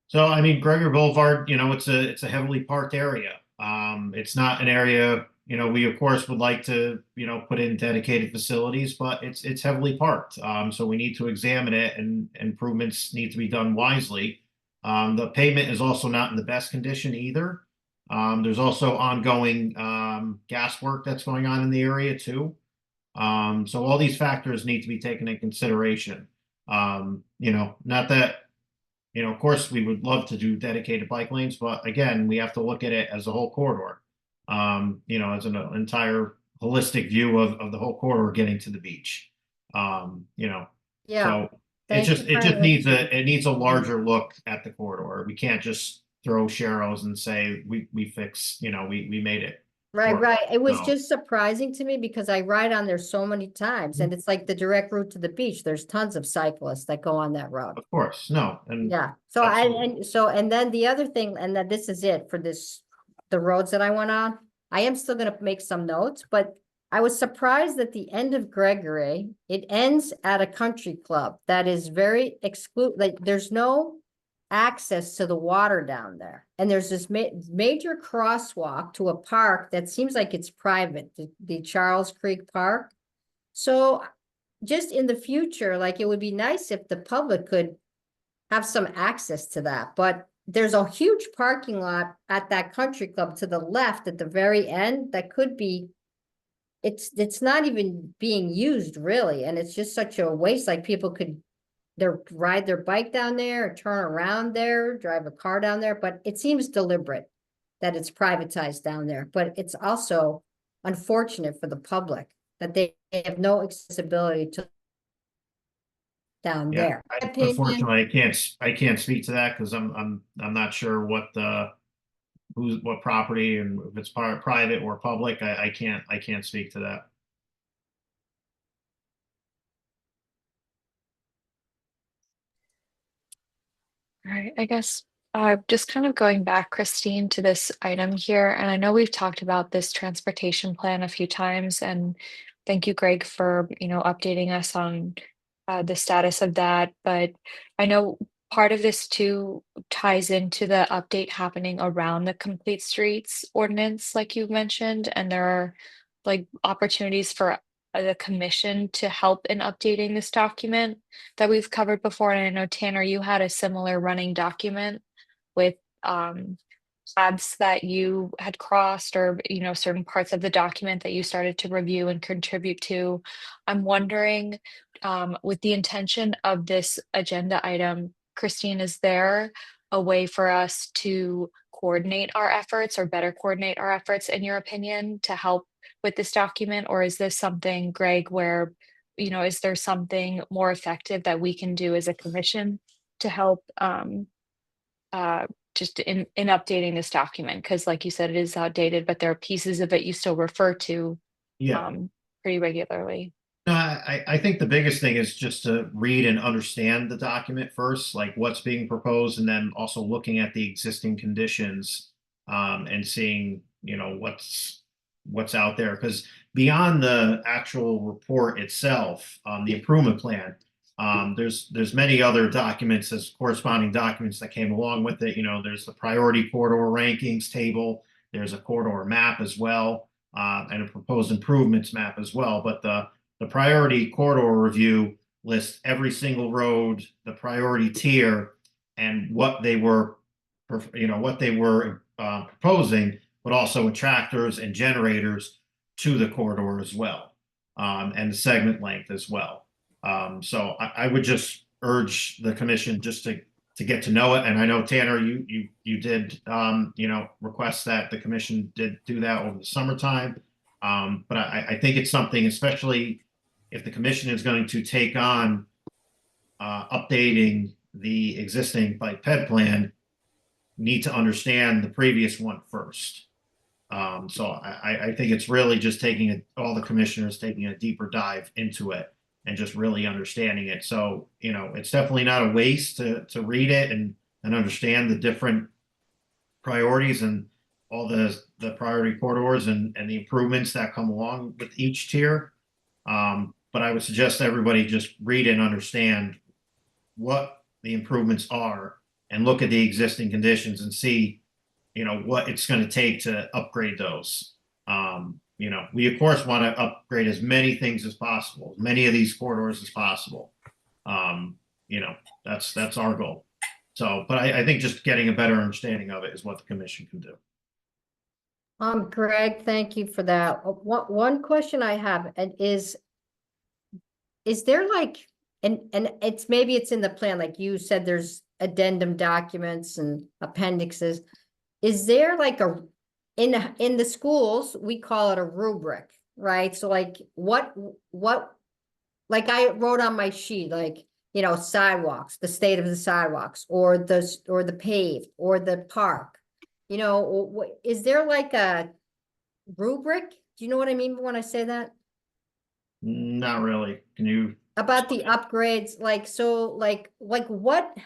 So, I mean, Gregory Boulevard, you know, it's a heavily parked area. It's not an area, you know, we of course would like to, you know, put in dedicated facilities, but it's heavily parked. So we need to examine it and improvements need to be done wisely. The pavement is also not in the best condition either. There's also ongoing gas work that's going on in the area too. So all these factors need to be taken into consideration. You know, not that, you know, of course, we would love to do dedicated bike lanes, but again, we have to look at it as a whole corridor. You know, as an entire holistic view of the whole corridor getting to the beach. You know, Yeah. so it Thank just you very needs a larger look at the corridor. We can't just throw sharrows and say we fix, you know, we made it. Right, work. right. It was No. just surprising to me because I ride on there so many times and it's like the direct route to the beach. There's tons of cyclists that go on that road. Of course, no, and Yeah, so and then the other thing, and then this is it for the roads that I went on. I am still gonna make some notes, but I was surprised at the end of Gregory, it ends at a country club that is very like, there's no access to the water down there. And there's this major crosswalk to a park that seems like it's private, the Charles Creek Park. So just in the future, like it would be nice if the public could have some access to that, but there's a huge parking lot at that country club to the left at the very end that could be, it's not even being used really, and it's just such a waste, like people could ride their bike down there, or turn around there, drive a car down there, but it seems deliberate that it's privatized down there, but it's also unfortunate for the public that they have no accessibility to down yeah, there. unfortunately, I can't speak to that because I'm not sure what what property and if it's private or public. I can't speak to that. All right, I guess just kind of going back, Christine, to this item here, and I know we've talked about this transportation plan a few times, and thank you, Greg, for updating us on the status of that. But I know part of this too ties into the update happening around the Complete Streets ordinance, like you mentioned, and there are like opportunities for the commission to help in updating this document that we've covered before. And I know, Tanner, you had a similar running document with paths that you had crossed, or certain parts of the document that you started to review and contribute to. I'm wondering, with the intention of this agenda item, Christine, is there a way for us to coordinate our efforts or better coordinate our efforts, in your opinion, to help with this document? Or is this something, Greg, where, is there something more effective that we can do as a commission to help just in updating this document? Because like you said, it is outdated, but there are pieces of it you still refer to Yeah. pretty regularly. No, I think the biggest thing is just to read and understand the document first, like what's being proposed, and then also looking at the existing conditions and seeing, what's out there. Because beyond the actual report itself, the improvement plan, there's many other documents as corresponding documents that came along with it. There's the priority corridor rankings table, there's a corridor map as well, and a proposed improvements map as well. But the priority corridor review lists every single road, the priority tier, and what they were proposing, but also with tractors and generators to the corridor as well, and the segment length as well. So I would just urge the commission just to get to know it. And I know Tanner, you did, request that the commission did do that over the summertime. But I think it's something, especially if the commission is going to take on updating the existing bike ped plan, need to understand the previous one first. So I think it's really just all the commissioners taking a deeper dive into it and just really understanding it. So, it's definitely not a waste to read it and understand the different priorities and all the priority corridors and the improvements that come along with each tier. But I would suggest everybody just read and understand what the improvements are and look at the existing conditions and see, what it's going to take to upgrade those. We of course want to upgrade as many things as possible, as many of these corridors as possible. That's our goal. So, but I think just getting a better understanding of it is what the commission can do. Greg, thank you for that. One question I have is there like, and maybe it's in the plan, like you said, there's addendum documents and appendixes. Is there like in the schools, we call it a rubric, right? So like what, like I wrote on my sheet, like, sidewalks, the state of the sidewalks, or the paved, or the park, is there like a rubric? Do you know what I mean when I say that? Not really. Can you? About the upgrades, what?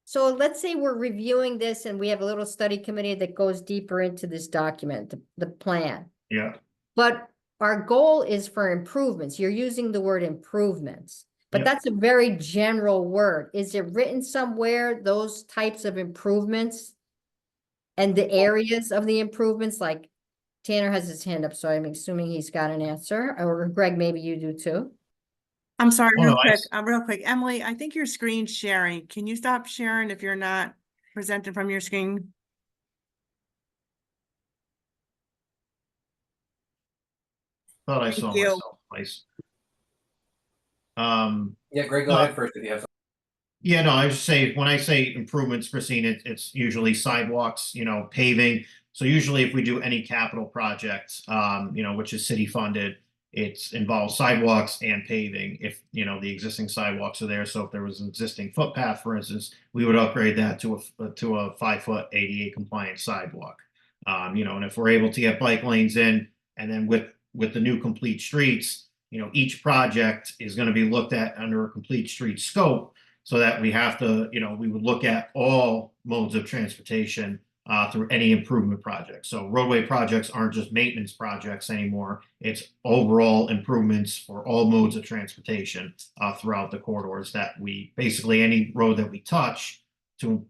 So let's say we're reviewing this and we have a little study committee that goes deeper into this document, the plan. Yeah. But our goal is for improvements. You're using the word improvements, but Yep. that's a very general word. Is it written somewhere, those types of improvements and the areas of the improvements? Like Tanner has his hand up, so I'm assuming he's got an answer, or Greg, maybe you do too. I'm sorry, Oh, real quick. Emily, I think your screen's sharing. Can you stop sharing if you're not presented from your screen? Thought I saw you. myself twice. Yeah, Greg, go ahead first if you have. Yeah, no, I just say, when I say improvements, Christine, it's usually sidewalks, paving. So usually if we do any capital projects, which is city funded, it involves sidewalks and paving. If, the existing sidewalks are there. So if there was an existing footpath, for instance, we would upgrade that to a 5-foot ADA compliant sidewalk. And if we're able to get bike lanes in, and then with the new complete streets, each project is going to be looked at under a complete street scope, so that we have to, we would look at all modes of transportation through any improvement project. So roadway projects aren't just maintenance projects anymore. It's overall improvements for all modes of transportation throughout the corridors that basically any road that we touch to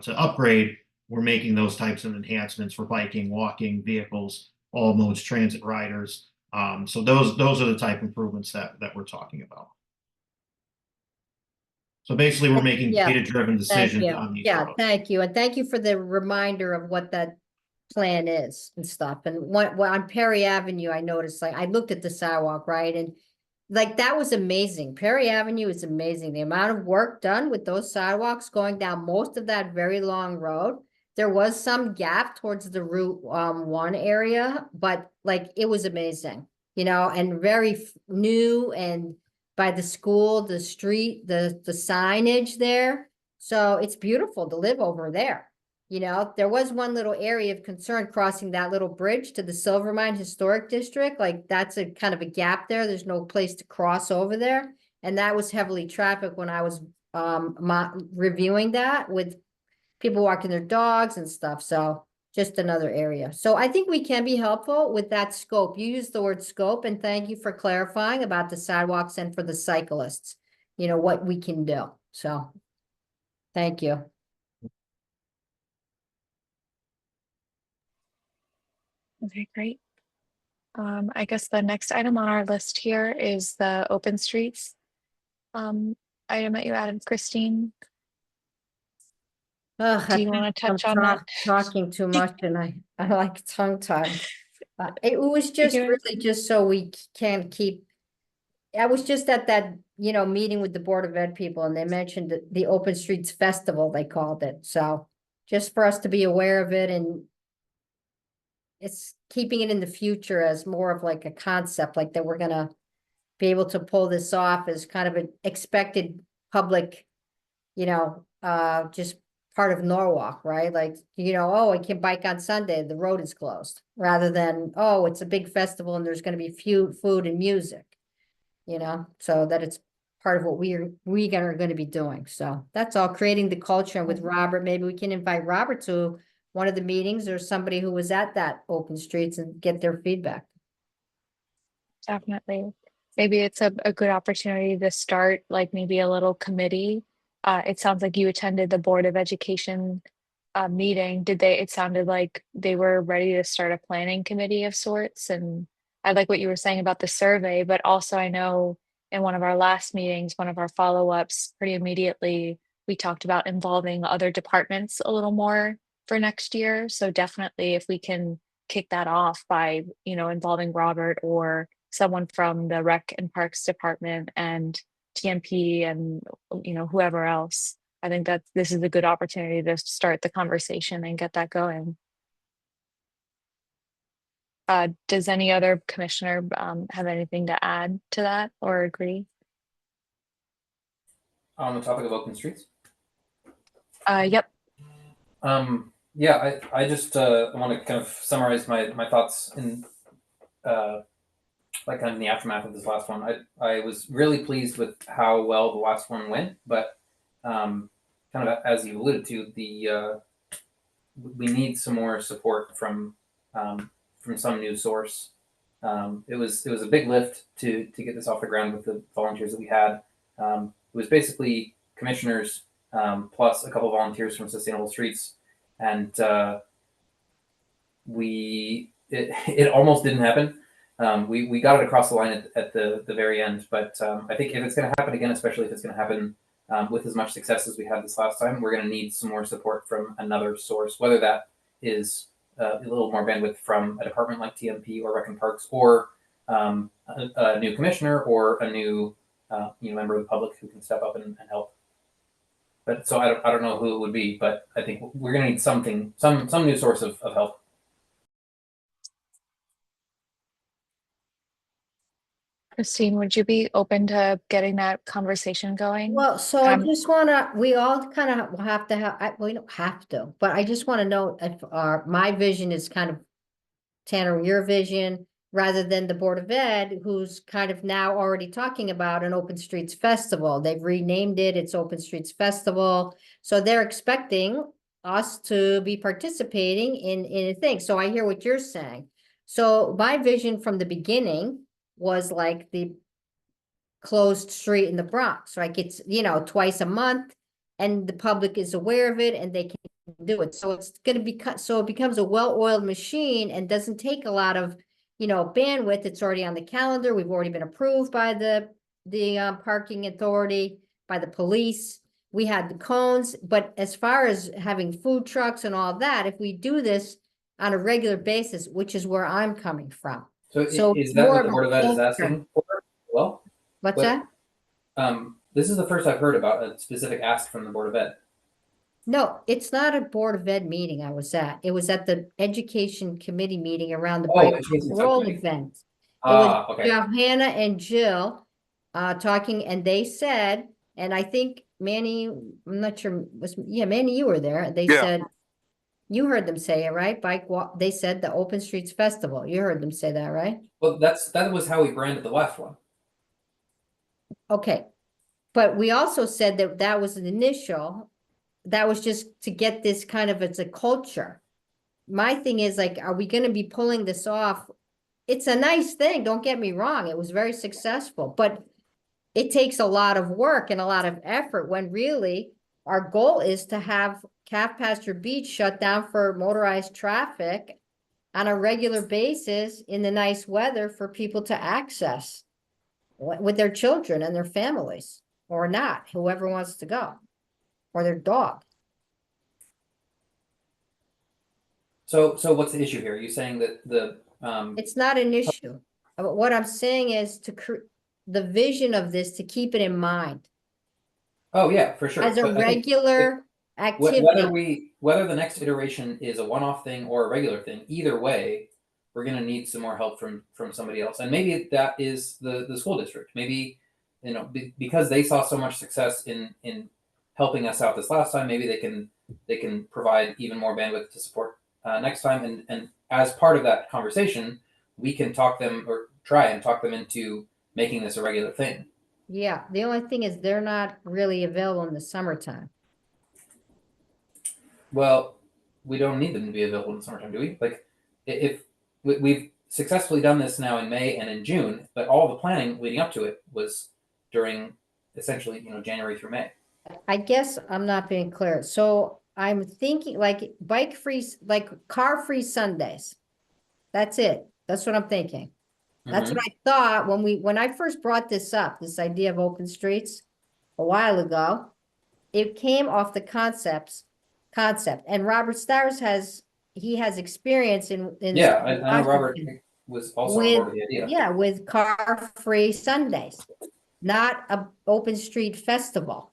upgrade, we're making those types of enhancements for biking, walking, vehicles, all modes, transit riders. So those are the type of improvements that we're talking about. So basically, we're making data-driven decisions on these roads. Thank you. And thank you for the reminder of what that plan is and stuff. And on Perry Avenue, I noticed, like, I looked at the sidewalk, right? And like, that was amazing. Perry Avenue is amazing. The amount of work done with those sidewalks going down most of that very long road. There was some gap towards the Route 1 area, but like, it was amazing, and very new, and by the school, the street, the signage there. So it's beautiful to live over there. There was one little area of concern crossing that little bridge to the Silvermine Historic District. Like, that's a kind of a gap there. There's no place to cross over there. And that was heavily trafficked when I was reviewing that, with people walking their dogs and stuff. So just another area. So I think we can be helpful with that scope. You used the word scope, and thank you for clarifying about the sidewalks and for the cyclists, what we can do. So thank you. Okay, great. I guess the next item on our list here is the open streets item that you added, Christine. Ugh, Do I you think want to I'm touch on that? talking too much and I like tongue tied. It was just Figure- really just so we can keep. I was just at that, meeting with the Board of Ed people and they mentioned the Open Streets Festival, they called it. So just for us to be aware of it and it's keeping it in the future as more of like a concept, like that we're gonna be able to pull this off as kind of an expected public, just part of Norwalk, right? Like, oh, I can bike on Sunday, the road is closed, rather than, oh, it's a big festival and there's gonna be food and music. So that it's part of what we are gonna be doing. So that's all, creating the culture. And with Robert, maybe we can invite Robert to one of the meetings or somebody who was at that Open Streets and get their feedback. Definitely. Maybe it's a good opportunity to start like maybe a little committee. It sounds like you attended the Board of Education meeting. It sounded like they were ready to start a planning committee of sorts. And I like what you were saying about the survey, but also I know in one of our last meetings, one of our follow-ups, pretty immediately, we talked about involving other departments a little more for next year. So definitely if we can kick that off by, involving Robert or someone from the Rec and Parks Department and TMP and whoever else. I think that this is a good opportunity to start the conversation and get that going. Does any other commissioner have anything to add to that or agree? On the topic of open streets. Yep. Yeah, I just want to kind of summarize my thoughts in like kind of in the aftermath of this last one. I was really pleased with how well the last one went, but kind of as you alluded to, we need some more support from some new source. It was a big lift to get this off the ground with the volunteers that we had. It was basically commissioners plus a couple of volunteers from Sustainable Streets, and it almost didn't happen. We got it across the line at the very end, but I think if it's going to happen again, especially if it's going to happen with as much success as we had this last time, we're going to need some more support from another source, whether that is a little more bandwidth from a department like TMP or Rec and Parks, or a new commissioner or a new member of the public who can step up and help. But so I don't know who it would be, but I think we're going to need something, some new source of help. Christine, would you be open to getting that conversation going? Well, so I Um, just we all kind of have to have, we don't have to, but I just want to know if my vision is kind of, Tanner, your vision, rather than the Board of Ed, who's kind of now already talking about an Open Streets Festival. They've renamed it, it's Open Streets Festival. So they're expecting us to be participating in a thing. So I hear what you're saying. So my vision from the beginning was like the closed street in the Bronx, like it's, twice a month and the public is aware of it and they can do it. So it's going to be so it becomes a well-oiled machine and doesn't take a lot of, bandwidth. It's already on the calendar. We've already been approved by the parking authority, by the police. We had the cones, but as far as having food trucks and all that, if we do this on a regular basis, which is where I'm coming from. So is that more what of the a Board of Ed is culture. asking for? Well, What's What- that? this is the first I've heard about a specific ask from the Board of Ed. No, it's not a Board of Ed meeting I was at. It was at the Education Committee meeting around the Oh, Bike Education Roll Subcommittee. event. It was Okay. Johanna and Jill talking, and they said, and I think Manny, I'm not sure, Manny, you were there. They Yeah. said, you heard them say it, right? Bike walk, they said the Open Streets Festival. You heard them say that, right? Well, that was how we branded the last one. Okay. But we also said that that was an initial, that was just to get this kind of, it's a culture. My thing is like, are we gonna be pulling this off? It's a nice thing, don't get me wrong, it was very successful, but it takes a lot of work and a lot of effort when really our goal is to have Calf Pasture Beach shut down for motorized traffic on a regular basis in the nice weather for people to access with their children and their families, or not, whoever wants to go, or their dog. So what's the issue here? Are you saying that the It's not an issue. What I'm saying is the vision of this, to keep it in mind oh yeah, for sure. as a But I think regular activity. whether the next iteration is a one-off thing or a regular thing, either way, we're going to need some more help from somebody else, and maybe that is the school district. Maybe because they saw so much success in helping us out this last time, maybe they can provide even more bandwidth to support next time. And as part of that conversation, we can talk them or try and talk them into making this a regular thing. Yeah, the only thing is they're not really available in the summertime. Well, we don't need them to be available in the summertime, do we? Like, if we've successfully done this now in May and in June, but all the planning leading up to it was during essentially, January through May. I guess I'm not being clear. So I'm thinking like like car-free Sundays. That's it. That's what I'm thinking. That's Mhm. what I thought when I first brought this up, this idea of open streets a while ago. It came off the concept, and Robert Stowers has experience in Yeah, I know Robert Washington was also on board with the idea. yeah, with car-free Sundays, not a open street festival.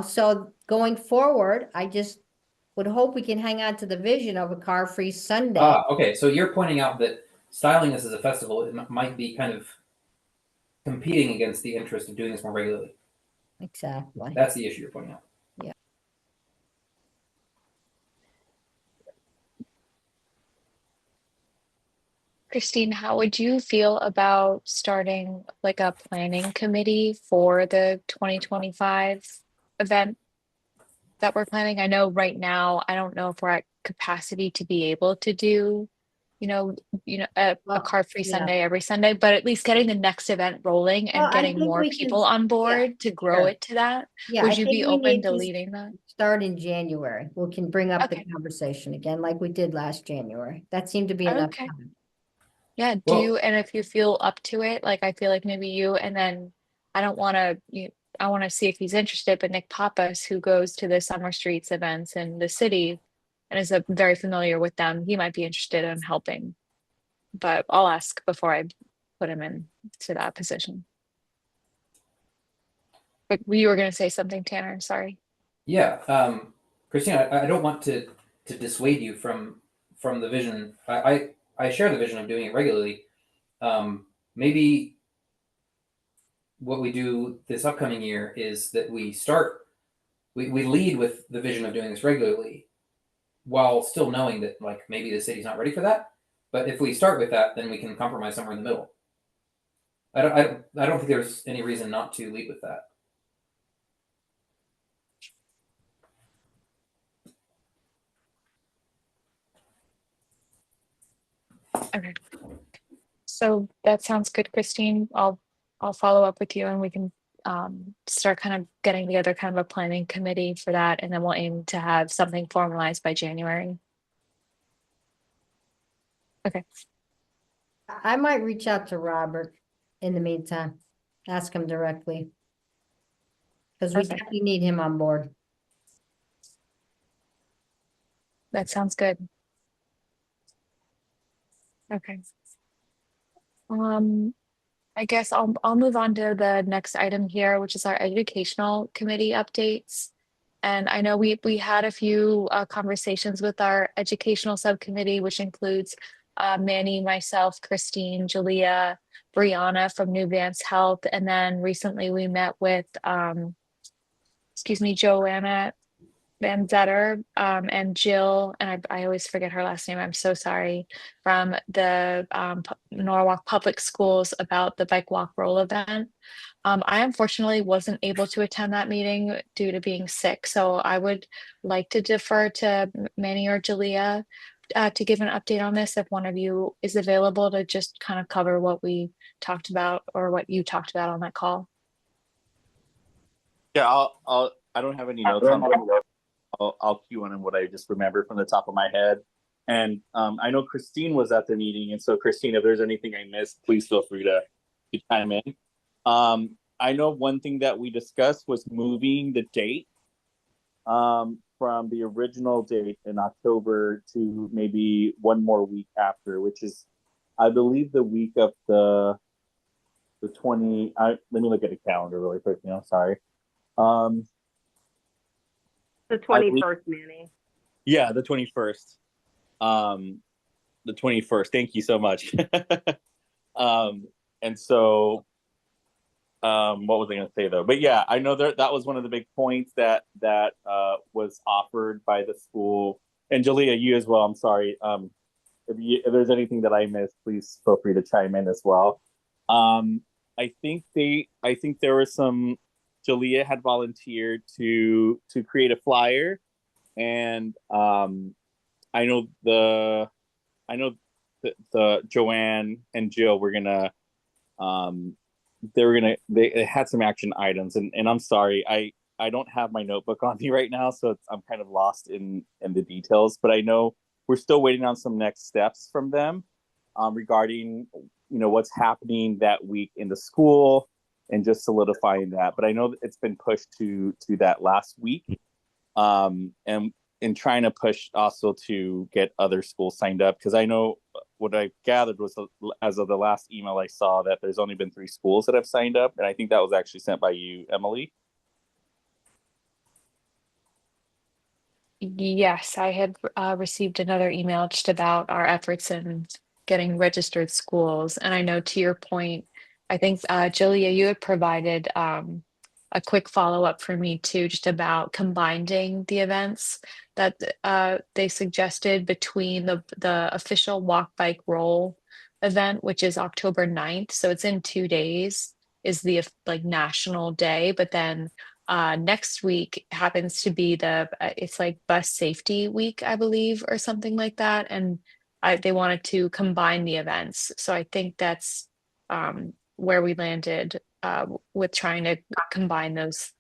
So going forward, I just would hope we can hang on to the vision of a car-free Sunday. Okay. So you're pointing out that styling this as a festival, it might be kind of competing against the interest of doing this more regularly. Exactly. That's the issue you're pointing out. Yeah. Christine, how would you feel about starting like a planning committee for the 2025 event that we're planning? I know right now, I don't know if we're at capacity to be able to do, a Well, car-free yeah. Sunday every Sunday, but at least getting the next event rolling and Well, I getting think more we can people on board to grow sure. it to that. Yeah, I Would you think be we open need to to leading that? start in January. We can bring up the Okay. conversation again like we did last January. That seemed to be enough Okay. time. Yeah, Well- and if you feel up to it, like I feel like maybe you, and then I don't want to, I want to see if he's interested, but Nick Pappas, who goes to the Summer Streets events in the city and is very familiar with them, he might be interested in helping. But I'll ask before I put him in to that position. But you were going to say something, Tanner, sorry. Yeah, Christina, I don't want to dissuade you from the vision. I share the vision of doing it regularly. Maybe what we do this upcoming year is that we lead with the vision of doing this regularly, while still knowing that like maybe the city's not ready for that. But if we start with that, then we can compromise somewhere in the middle. I don't think there's any reason not to lead with that. Okay. So that sounds good, Christine. I'll follow up with you and we can start kind of getting together kind of a planning committee for that, and then we'll aim to have something formalized by January. Okay. I might reach out to Robert in the meantime, ask him directly. Because we Perfect. definitely need him on board. That sounds good. Okay. I guess I'll move on to the next item here, which is our educational committee updates. And I know we had a few conversations with our educational subcommittee, which includes Manny, myself, Christine, Julia, Brianna from New Vance Health, and then recently we met with Joanna Van Zetter and Jill, and I always forget her last name, I'm so sorry, from the Norwalk Public Schools about the Bike Walk Roll event. I unfortunately wasn't able to attend that meeting due to being sick, so I would like to defer to Manny or Julia to give an update on this if one of you is available to just kind of cover what we talked about or what you talked about on that call. Yeah, I don't have any notes on that. I'll cue on what I just remember from the top of my head. And I know Christine was at the meeting, and so Christine, if there's anything I missed, please feel free to chime in. I know one thing that we discussed was moving the date. from the original date in October to maybe one more week after, which is, I believe, the week of the 20. Let me look at a calendar really quick. Sorry. The 21st, Manny. Yeah, the 21st. The 21st. Thank you so much. And so, what was I going to say though? But yeah, I know that was one of the big points that was offered by the school. And Jalea, you as well. I'm sorry. If there's anything that I missed, please feel free to chime in as well. I think there was some. Jalea had volunteered to create a flyer, and I know the Joanne and Jill were gonna they had some action items, and I'm sorry, I don't have my notebook on me right now, so I'm kind of lost in the details, but I know we're still waiting on some next steps from them regarding what's happening that week in the school and just solidifying that. But I know it's been pushed to that last week, and trying to push also to get other schools signed up, because I know what I gathered was, as of the last email I saw, that there's only been 3 schools that have signed up, and I think that was actually sent by you, Emily. Yes, I had received another email just about our efforts in getting registered schools. And I know, to your point, I think Julia, you had provided a quick follow-up for me too, just about combining the events that they suggested between the official walk, bike, roll event, which is October 9th. So it's in 2 days, is the national day. But then next week happens to be it's like bus safety week, I believe, or something like that. And they wanted to combine the events. So I think that's where we landed with trying to combine those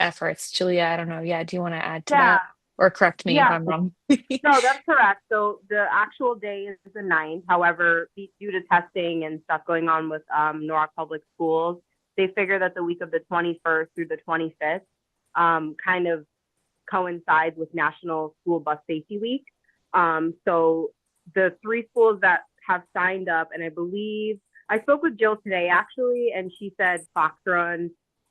efforts. Julia, I don't know. Yeah, do you want to add to that? Or correct me if I'm wrong? No, that's correct. So the actual day is the 9th. However, due to testing and stuff going on with Norwalk Public Schools, they figure that the week of the 21st through the 25th kind of coincides with National School Bus Safety Week. So the 3 schools that have signed up, and I believe I spoke with Jill today actually, and she said Fox Run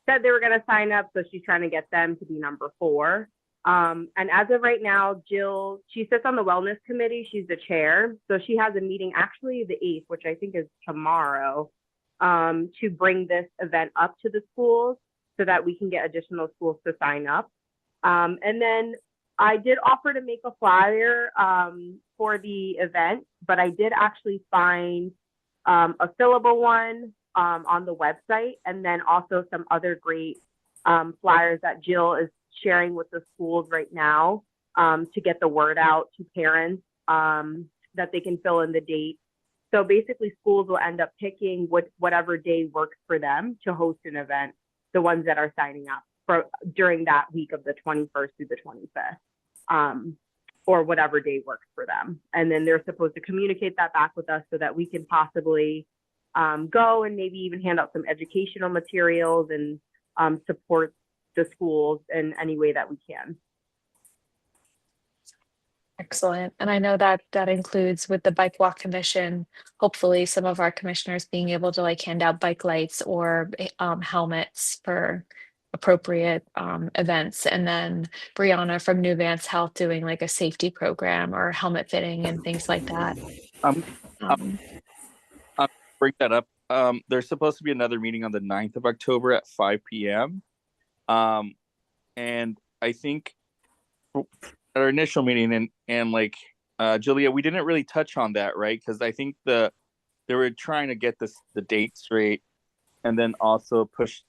said they were going to sign up, so she's trying to get them to be number 4. And as of right now, Jill, she sits on the wellness committee. She's the chair. So she has a meeting actually the 8th, which I think is tomorrow, to bring this event up to the schools so that we can get additional schools to sign up. And then I did offer to make a flyer for the event, but I did actually find a fillable one on the website, and then also some other great flyers that Jill is sharing with the schools right now to get the word out to parents that they can fill in the date. So basically schools will end up picking whatever day works for them to host an event, the ones that are signing up for during that week of the 21st through the 25th, or whatever day works for them. And then they're supposed to communicate that back with us so that we can possibly go and maybe even hand out some educational materials and support the schools in any way that we can. Excellent. And I know that includes, with the Bike Walk Commission, hopefully some of our commissioners being able to hand out bike lights or helmets for appropriate events. And then Brianna from New Vance Health doing a safety program or helmet fitting and things like that. Bring that up. There's supposed to be another meeting on the 9th of October at 5 p.m. And I think at our initial meeting and Julia, we didn't really touch on that, right? Because I think they were trying to get the date straight, and then also push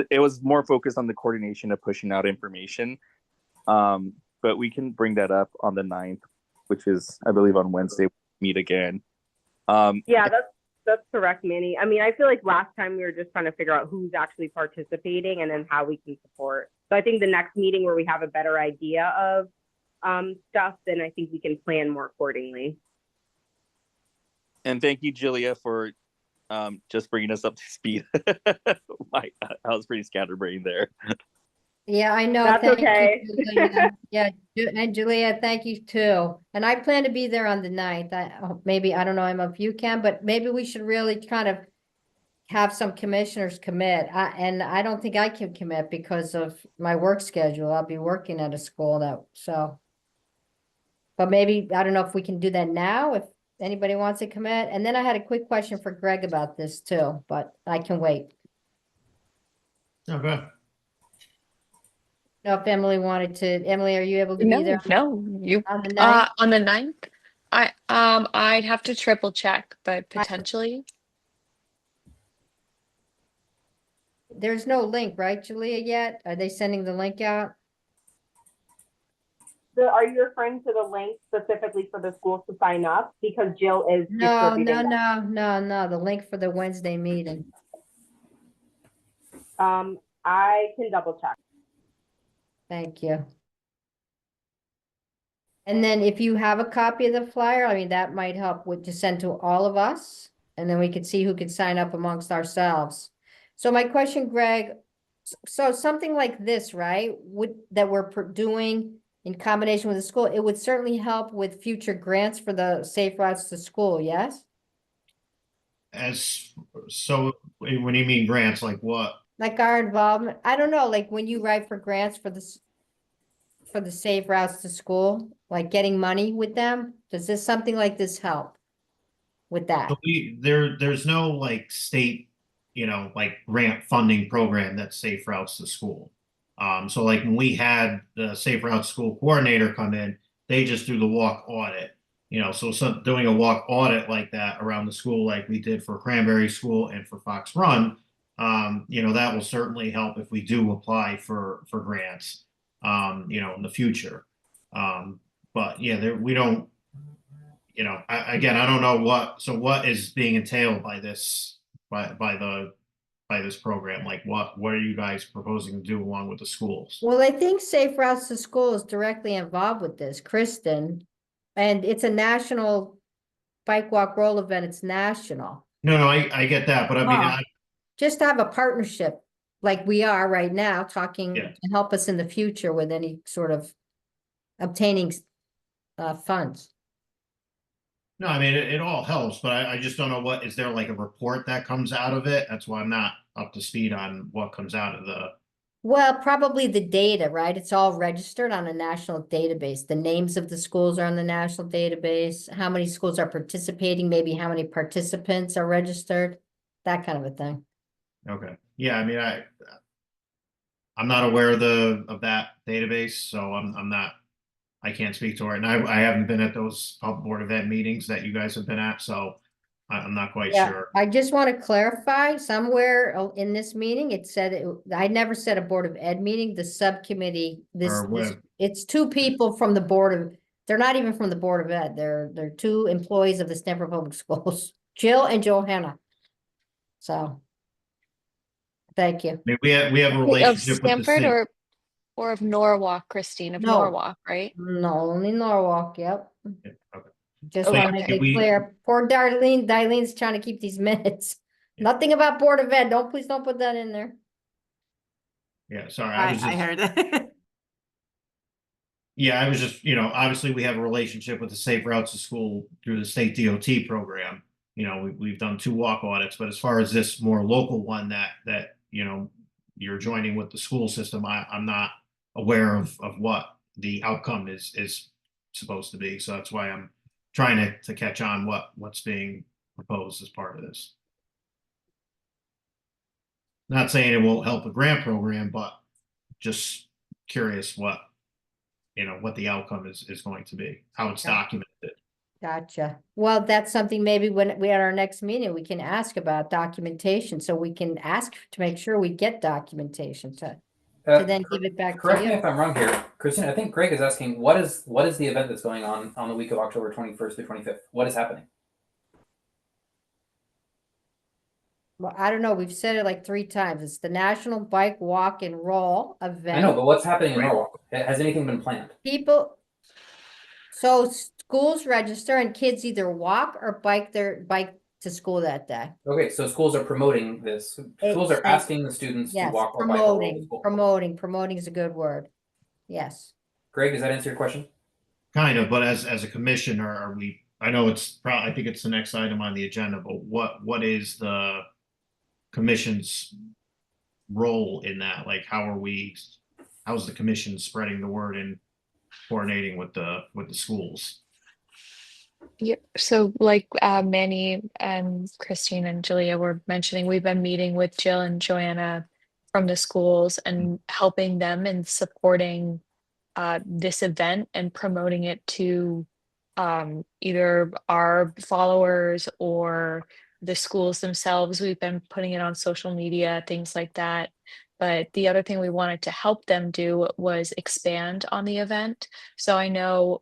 it was more focused on the coordination of pushing out information. But we can bring that up on the 9th, which is, I believe, on Wednesday. We meet again. Yeah, that's correct, Manny. I mean, I feel like last time we were just trying to figure out who's actually participating and then how we can support. So I think the next meeting where we have a better idea of stuff, then I think we can plan more accordingly. And thank you, Julia, for just bringing us up to speed. I was pretty scatterbrained there. Yeah, I know. That's Thank you, okay. Julia. Yeah, and Julia, thank you too. And I plan to be there on the 9th. Maybe, I don't know, Emma, if you can, but maybe we should really kind of have some commissioners commit. And I don't think I can commit because of my work schedule. I'll be working at a school so. But maybe, I don't know if we can do that now, if anybody wants to commit. And then I had a quick question for Greg about this too, but I can wait. Okay. No, if Emily wanted to, Emily, are you able to be there No, you, on the 9th? on the 9th? I'd have to triple check, but potentially. There's no link, right, Julia, yet? Are they sending the link out? Are you referring to the link specifically for the schools to sign up? Because Jill is No, distributing no, the link for the Wednesday meeting. I can double check. Thank you. And then if you have a copy of the flyer, I mean, that might help with to send to all of us. And then we could see who could sign up amongst ourselves. So my question, Greg, so something like this, right, that we're doing in combination with the school, it would certainly help with future grants for the Safe Routes to School, yes? So when you mean grants, like what? Like our involvement, I don't know, like when you write for grants for the Safe Routes to School, like getting money with them, does something like this help with that? So there's no like state, like grant funding program that's Safe Routes to School. So like when we had the Safe Routes School coordinator come in, they just do the walk audit. So doing a walk audit like that around the school, like we did for Cranberry School and for Fox Run, that will certainly help if we do apply for grants, in the future. But yeah, we don't, again, I don't know what is being entailed by this, by this program. Like what are you guys proposing to do along with the schools? Well, I think Safe Routes to School is directly involved with this, Kristen. And it's a national bike walk roll event. It's national. No, I get that, but I mean, Oh. Just to have a partnership like we are right now, talking Yeah. to help us in the future with any sort of obtaining funds. no, I mean, it all helps, but I just don't know is there like a report that comes out of it? That's why I'm not up to speed on what comes out of the. Well, probably the data, right? It's all registered on a national database. The names of the schools are on the national database. How many schools are participating, maybe how many participants are registered, that kind of a thing. Okay, yeah, I mean, I'm not aware of that database, so I can't speak to it, and I haven't been at those Board of Ed meetings that you guys have been at, so I'm not quite Yeah, sure. I just want to clarify somewhere in this meeting, it said, I never said a Board of Ed meeting, the subcommittee, it's two people from the they're not even from the Board of Ed, they're two employees of the Stanford Public Schools, Jill and Johanna. So. Thank you. I mean, we have a Of relationship with the Stanford city. or of Norwalk, Christine, of No. Norwalk, right? No, only Norwalk, yep. Yeah, okay. Just Okay. want to make We- it clear. Poor Darlene's trying to keep these minutes. Nothing about Board of Ed. Please don't put that in there. Yeah, sorry, I was I just, heard it. yeah, I was just, obviously we have a relationship with the Safe Routes to School through the state DOT program. We've done 2 walk audits, but as far as this more local one that you're joining with the school system, I'm not aware of what the outcome is supposed to be. So that's why I'm trying to catch on what's being proposed as part of this. Not saying it won't help a grant program, but just curious what the outcome is going to be, how it's Yeah. documented. Gotcha. Well, that's something maybe when we at our next meeting, we can ask about documentation. So we can ask to make sure we get documentation to then give it back to Correct me you. if I'm wrong here, Christine. I think Greg is asking what is the event that's going on the week of October 21st through 25th? What is happening? Well, I don't know. We've said it like 3 times. It's the National Bike Walk and Roll event. I know, but what's happening in Right. Norwalk? Has anything been planned? So schools register and kids either walk or bike to school that day. Okay, so schools are promoting this. Schools are Exactly. asking the students to Yes, walk or bike or roll to promoting, school. promoting is a good word. Yes. Greg, does that answer your question? Kind of, but as a commissioner, are we, I know it's probably, I think it's the next item on the agenda, but what is the commission's role in that? Like, how's the commission spreading the word and coordinating with the schools? Yeah, so like Manny and Christine and Julia were mentioning, we've been meeting with Jill and Joanna from the schools and helping them and supporting this event and promoting it to either our followers or the schools themselves. We've been putting it on social media, things like that. But the other thing we wanted to help them do was expand on the event. So I know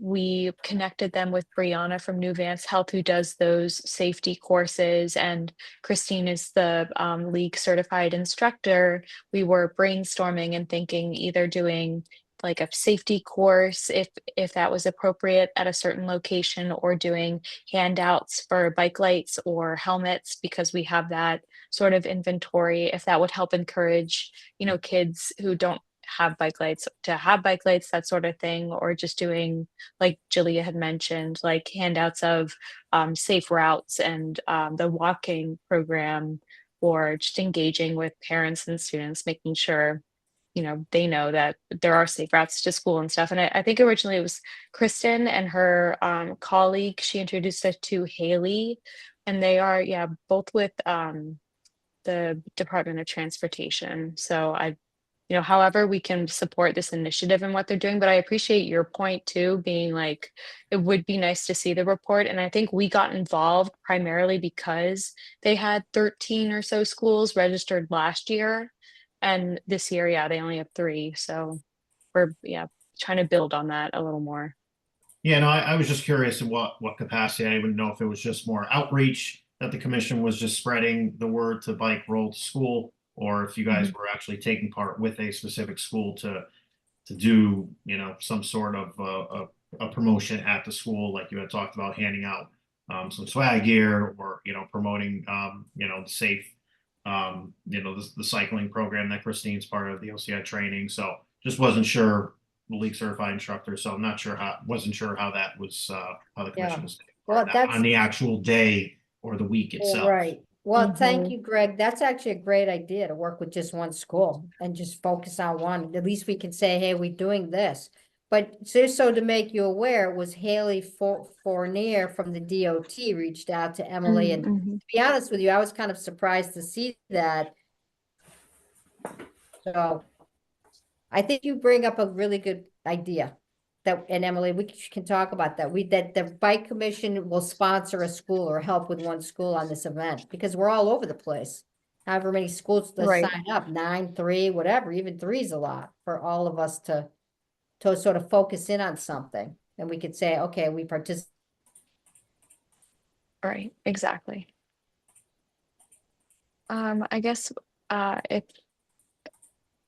we connected them with Brianna from New Vance Health, who does those safety courses, and Christine is the league certified instructor. We were brainstorming and thinking either doing like a safety course if that was appropriate at a certain location, or doing handouts for bike lights or helmets, because we have that sort of inventory, if that would help encourage, kids who don't have bike lights to have bike lights, that sort of thing, or just doing, like Julia had mentioned, like handouts of safe routes and the walking program, or just engaging with parents and students, making sure they know that there are safe routes to school and stuff. And I think originally it was Kristen and her colleague, she introduced us to Haley, and they are both with the Department of Transportation. So however we can support this initiative and what they're doing. But I appreciate your point too, being like, it would be nice to see the report. And I think we got involved primarily because they had 13 or so schools registered last year. And this year, they only have 3. So we're, trying to build on that a little more. Yeah, no, I was just curious in what capacity. I didn't know if it was just more outreach that the commission was just spreading the word to bike roll to school, or if you guys were actually taking part with a specific school to do, some sort of a promotion at the school, like you had talked about, handing out some swag gear, or promoting the safe the cycling program that Christine's part of, the OCI training. So just wasn't sure, the league certified instructor, so I'm not sure wasn't sure how that was how the commission was taking Well, part in that that's- on the actual day or the week itself. Right. Well, thank Mhm. you, Greg. That's actually a great idea to work with just one school and just focus on one. At least we can say, hey, we're doing this. But just so to make you aware, it was Haley Fournier from the DOT reached out to Emily. And Mhm. to be honest with you, I was kind of surprised to see that. So I think you bring up a really good idea. And Emily, we can talk about that. That the bike commission will sponsor a school or help with one school on this event, because we're all over the place. However many schools to Right. sign up, 9, 3, whatever, even 3 is a lot for all of us to sort of focus in on something. And we could say, okay, we participate. Right, exactly. I guess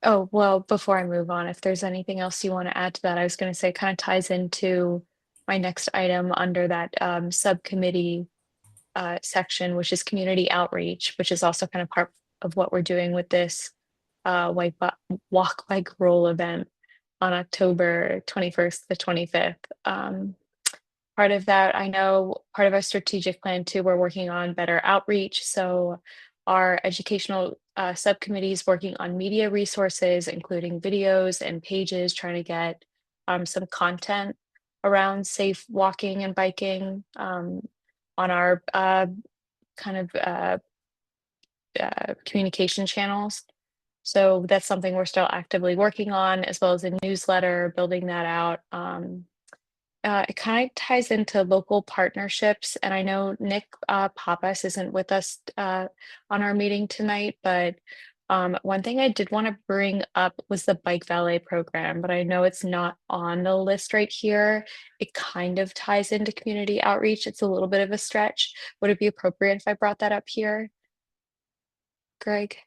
before I move on, if there's anything else you want to add to that, I was going to say kind of ties into my next item under that subcommittee section, which is community outreach, which is also kind of part of what we're doing with this walk, bike, roll event on October 21st to 25th. Part of that, I know part of our strategic plan too, we're working on better outreach. So our educational subcommittee is working on media resources, including videos and pages, trying to get some content around safe walking and biking on our kind of communication channels. So that's something we're still actively working on, as well as a newsletter, building that out. It kind of ties into local partnerships, and I know Nick Pappas isn't with us on our meeting tonight, but one thing I did want to bring up was the bike valet program, but I know it's not on the list right here. It kind of ties into community outreach. It's a little bit of a stretch. Would it be appropriate if I brought that up here, Greg?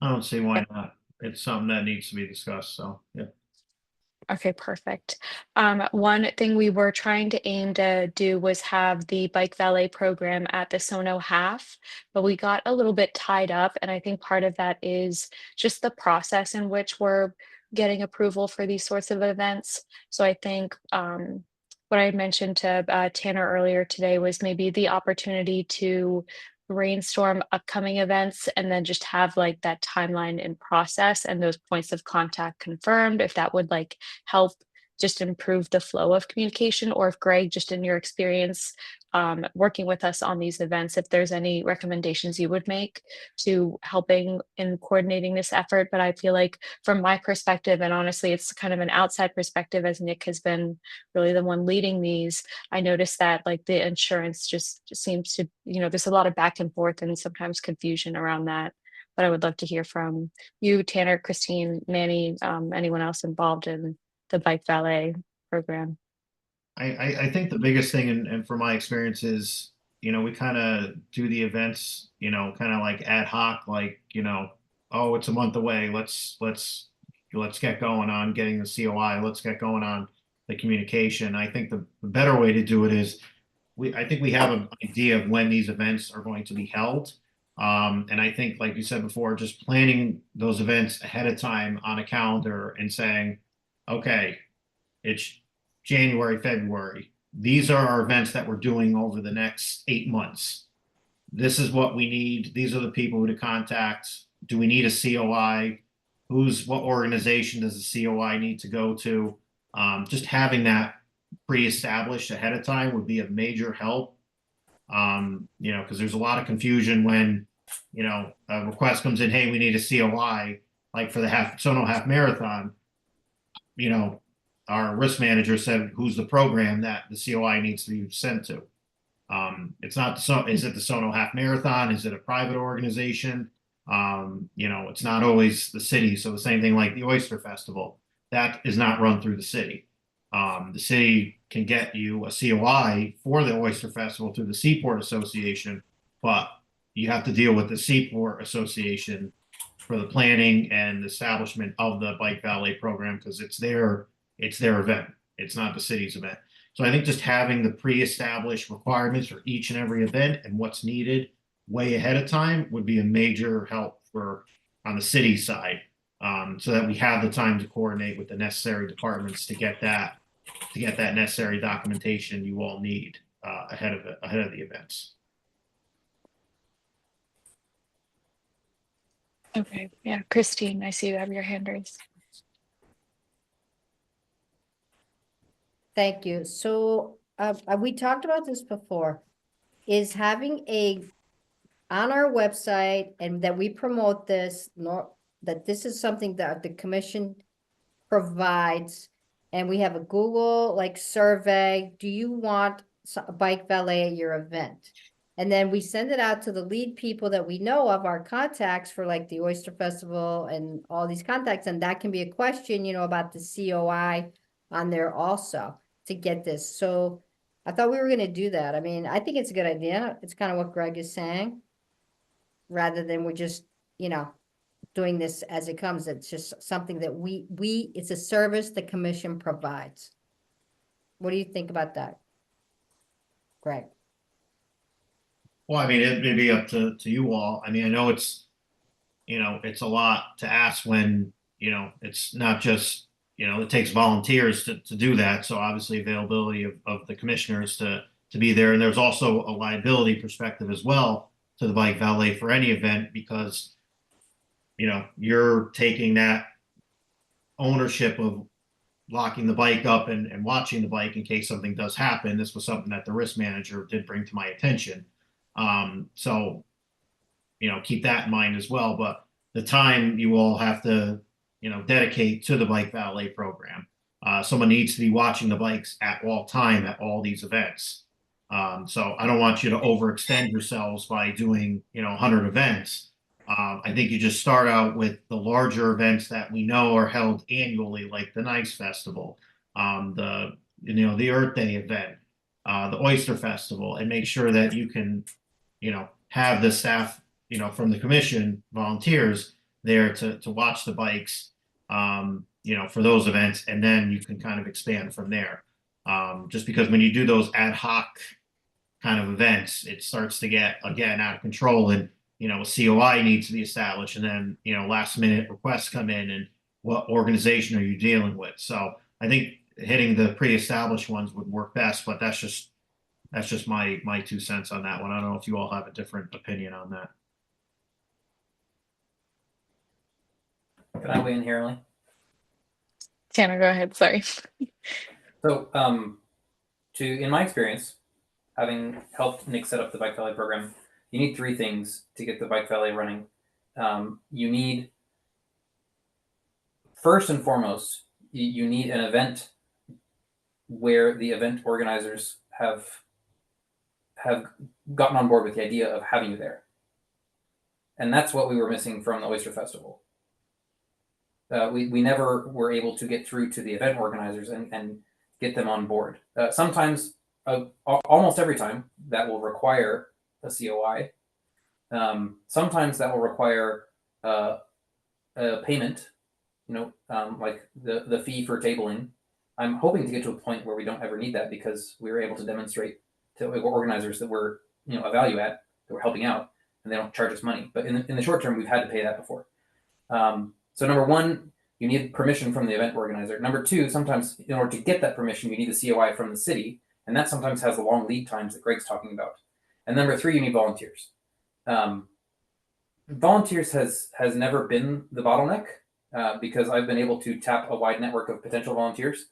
I don't see why not. It's something that needs to be discussed, so yeah. Okay, perfect. One thing we were trying to aim to do was have the bike valet program at the Sono Half, but we got a little bit tied up, and I think part of that is just the process in which we're getting approval for these sorts of events. So I think what I had mentioned to Tanner earlier today was maybe the opportunity to brainstorm upcoming events and then just have like that timeline in process and those points of contact confirmed, if that would like help just improve the flow of communication, or if Greg, just in your experience working with us on these events, if there's any recommendations you would make to helping in coordinating this effort. But I feel like from my perspective, and honestly, it's kind of an outside perspective as Nick has been really the one leading these, I noticed that like the insurance just seems to, there's a lot of back and forth and sometimes confusion around that. But I would love to hear from you, Tanner, Christine, Manny, anyone else involved in the bike valet program. I think the biggest thing, and from my experience is, we kind of do the events, kind of like ad hoc, like, oh, it's a month away. Let's get going on getting the COI. Let's get going on the communication. I think the better way to do it is I think we have an idea of when these events are going to be held. And I think, like you said before, just planning those events ahead of time on a calendar and saying, okay, it's January, February. These are our events that we're doing over the next 8 months. This is what we need. These are the people who to contact. Do we need a COI? What organization does the COI need to go to? Just having that pre-established ahead of time would be a major help. Because there's a lot of confusion when, a request comes in, hey, we need a COI, like for the Sono Half Marathon. Our risk manager said, who's the program that the COI needs to be sent to? It's not, is it the Sono Half Marathon? Is it a private organization? It's not always the city. So the same thing like the Oyster Festival, that is not run through the city. The city can get you a COI for the Oyster Festival through the Seaport Association, but you have to deal with the Seaport Association for the planning and establishment of the bike valet program, because it's their event. It's not the city's event. So I think just having the pre-established requirements for each and every event and what's needed way ahead of time would be a major help on the city side, so that we have the time to coordinate with the necessary departments to get that necessary documentation you all need ahead of the events. Okay, yeah, Christine, I see you have your hand raised. Thank you. So we talked about this before, is having on our website, and that we promote this, that this is something that the commission provides, and we have a Google survey. Do you want a bike valet at your event? And then we send it out to the lead people that we know of, our contacts for like the Oyster Festival and all these contacts. And that can be a question, about the COI on there also to get this. So I thought we were going to do that. I mean, I think it's a good idea. It's kind of what Greg is saying, rather than we're just, doing this as it comes. It's just something that it's a service the commission provides. What do you think about that, Greg? Well, I mean, it may be up to you all. I mean, I know it's a lot to ask when, it's not just, it takes volunteers to do that. So obviously availability of the commissioners to be there. And there's also a liability perspective as well to the bike valet for any event, because, you're taking that ownership of locking the bike up and watching the bike in case something does happen. This was something that the risk manager did bring to my attention. So, keep that in mind as well. But the time you all have to, dedicate to the bike valet program, someone needs to be watching the bikes at all time at all these events. So I don't want you to overextend yourselves by doing, 100 events. I think you just start out with the larger events that we know are held annually, like the Nice Festival, the Earth Day event, the Oyster Festival, and make sure that you can, have the staff, from the commission volunteers there to watch the bikes for those events, and then you can kind of expand from there. Just because when you do those ad hoc kind of events, it starts to get again out of control, and a COI needs to be established, and then last minute requests come in, and what organization are you dealing with? So I think hitting the pre-established ones would work best, but that's just my 2 cents on that one. I don't know if you all have a different opinion on that. Can I weigh in here, Emily? Tanner, go ahead. Sorry. So, in my experience, having helped Nick set up the Bike Valet program, you need 3 things to get the Bike Valet running. You need, first and foremost, you need an event where the event organizers have gotten on board with the idea of having you there. And that's what we were missing from the Oyster Festival. We never were able to get through to the event organizers and get them on board. Sometimes, almost every time, that will require a COI. Sometimes that will require a payment, like the fee for tabling. I'm hoping to get to a point where we don't ever need that, because we were able to demonstrate to organizers that we're a value add, that we're helping out, and they don't charge us money. But in the short term, we've had to pay that before. So number 1, you need permission from the event organizer. Number 2, sometimes in order to get that permission, you need the COI from the city, and that sometimes has the long lead times that Greg's talking about. And number 3, you need volunteers. Volunteers has never been the bottleneck, because I've been able to tap a wide network of potential volunteers.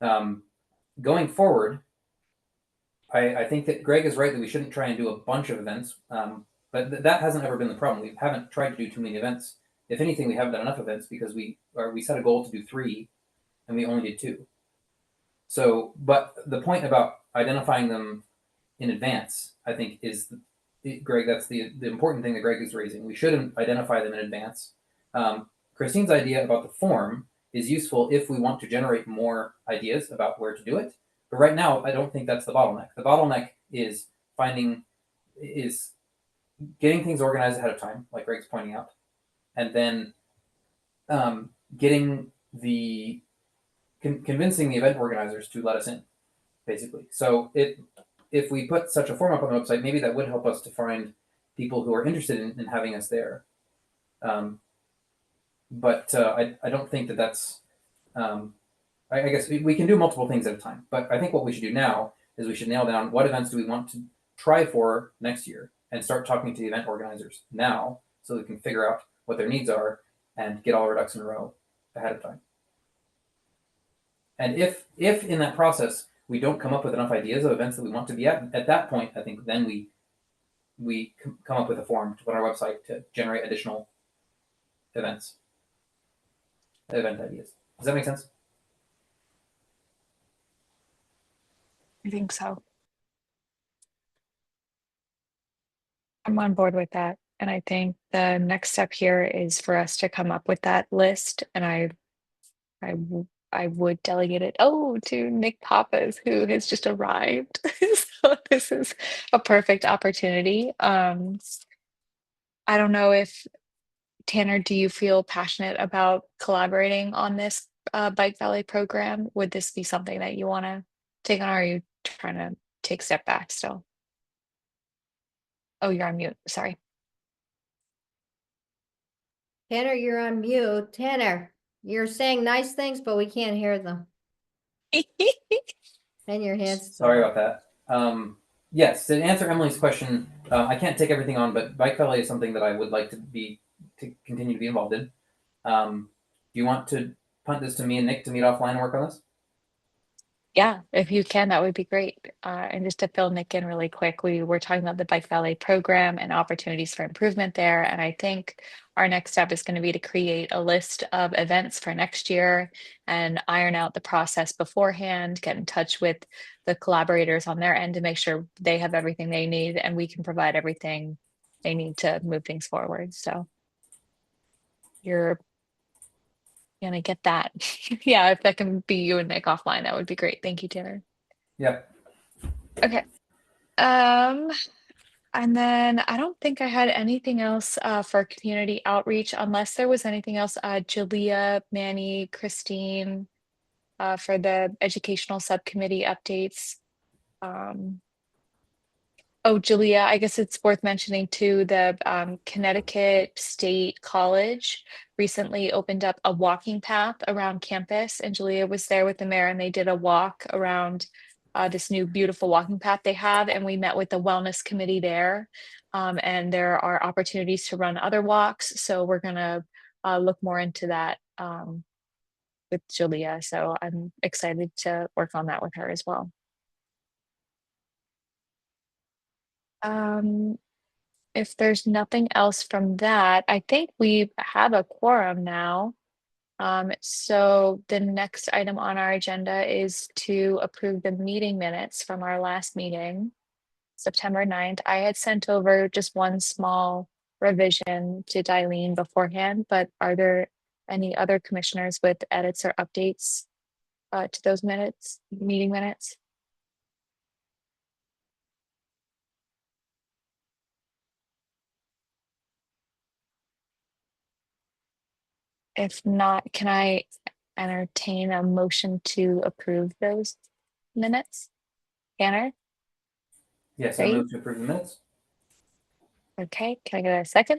Going forward, I think that Greg is right that we shouldn't try and do a bunch of events, but that hasn't ever been the problem. We haven't tried to do too many events. If anything, we haven't done enough events, because we set a goal to do 3, and we only did 2. So, but the point about identifying them in advance, I think, is Greg. That's the important thing that Greg is raising. We should identify them in advance. Christine's idea about the form is useful if we want to generate more ideas about where to do it. But right now, I don't think that's the bottleneck. The bottleneck is getting things organized ahead of time, like Greg's pointing out, and then convincing the event organizers to let us in, basically. So if we put such a form up on the website, maybe that would help us to find people who are interested in having us there. But I don't think that's. I guess we can do multiple things at a time. But I think what we should do now is we should nail down what events do we want to try for next year, and start talking to the event organizers now, so we can figure out what their needs are and get all our ducks in a row ahead of time. And if in that process we don't come up with enough ideas of events that we want to be at that point, I think then we come up with a form to put on our website to generate additional event ideas. Does that make sense? I think so. I'm on board with that. And I think the next step here is for us to come up with that list. And I would delegate it to Nick Pappas, who has just arrived. So this is a perfect opportunity. I don't know if Tanner, do you feel passionate about collaborating on this Bike Valet program? Would this be something that you want to take on, or are you trying to take a step back still? Oh, you're on mute. Sorry. Tanner, you're on mute. Tanner, you're saying nice things, but we can't hear them. And your hands. Sorry about that. Yes, to answer Emily's question, I can't take everything on, but Bike Valet is something that I would like to continue to be involved in. Do you want to punt this to me and Nick to meet offline and work on this? Yeah, if you can, that would be great. And just to fill Nick in really quick, we were talking about the Bike Valet program and opportunities for improvement there. And I think our next step is going to be to create a list of events for next year and iron out the process beforehand, get in touch with the collaborators on their end to make sure they have everything they need and we can provide everything they need to move things forward. So you're gonna get that. Yeah, if that can be you and Nick offline, that would be great. Thank you, Tanner. Yeah. Okay. And then I don't think I had anything else for community outreach unless there was anything else. Julia, Manny, Christine for the educational subcommittee updates. Oh, Julia, I guess it's worth mentioning too, the Connecticut State College recently opened up a walking path around campus, and Julia was there with the mayor, and they did a walk around this new beautiful walking path they have, and we met with the wellness committee there. And there are opportunities to run other walks, so we're gonna look more into that with Julia. So I'm excited to work on that with her as well. If there's nothing else from that, I think we have a quorum now. So the next item on our agenda is to approve the meeting minutes from our last meeting, September 9th. I had sent over just one small revision to Darlene beforehand, but are there any other commissioners with edits or updates to those minutes, meeting minutes? If not, can I entertain a motion to approve those minutes? Tanner? Yes, I Great. move to approve the minutes. Okay, can I get a second?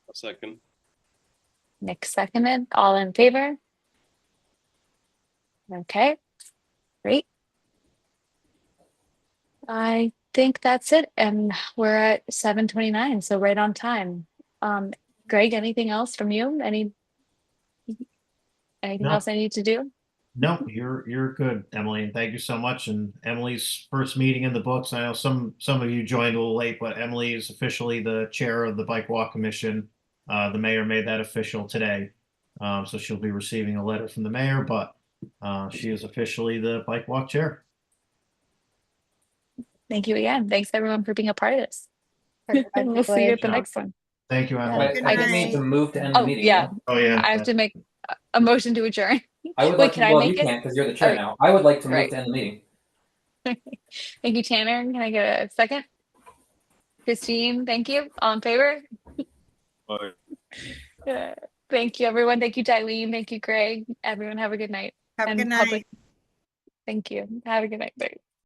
A second. Nick seconded. All in favor? Okay, great. I think that's it, and we're at 7:29, so right on time. Greg, anything else from you? Anything No. else I need to do? No, you're good, Emily, and thank you so much. And Emily's first meeting in the books. I know some of you joined a little late, but Emily is officially the chair of the Bike Walk Commission. The mayor made that official today. So she'll be receiving a letter from the mayor, but she is officially the Bike Walk chair. Thank you again. Thanks everyone for being a part of this. We'll see you at the Congratulations. next one. Thank you, Yeah. Emily. Good I just night. need to move to end the Oh, meeting. yeah. Oh, yeah. I have to make a motion to adjourn. I would Wait, like can to, I well, make you it? can't because you're the chair Right. now. I would like to move Right. to end the meeting. Thank you, Tanner. Can I get a second? Christine, thank you. All in favor? Bye. Thank you, everyone. Thank you, Darlene. Thank you, Greg. Everyone have a good night. Have a And good night. public. Thank you. Have a good night. Bye.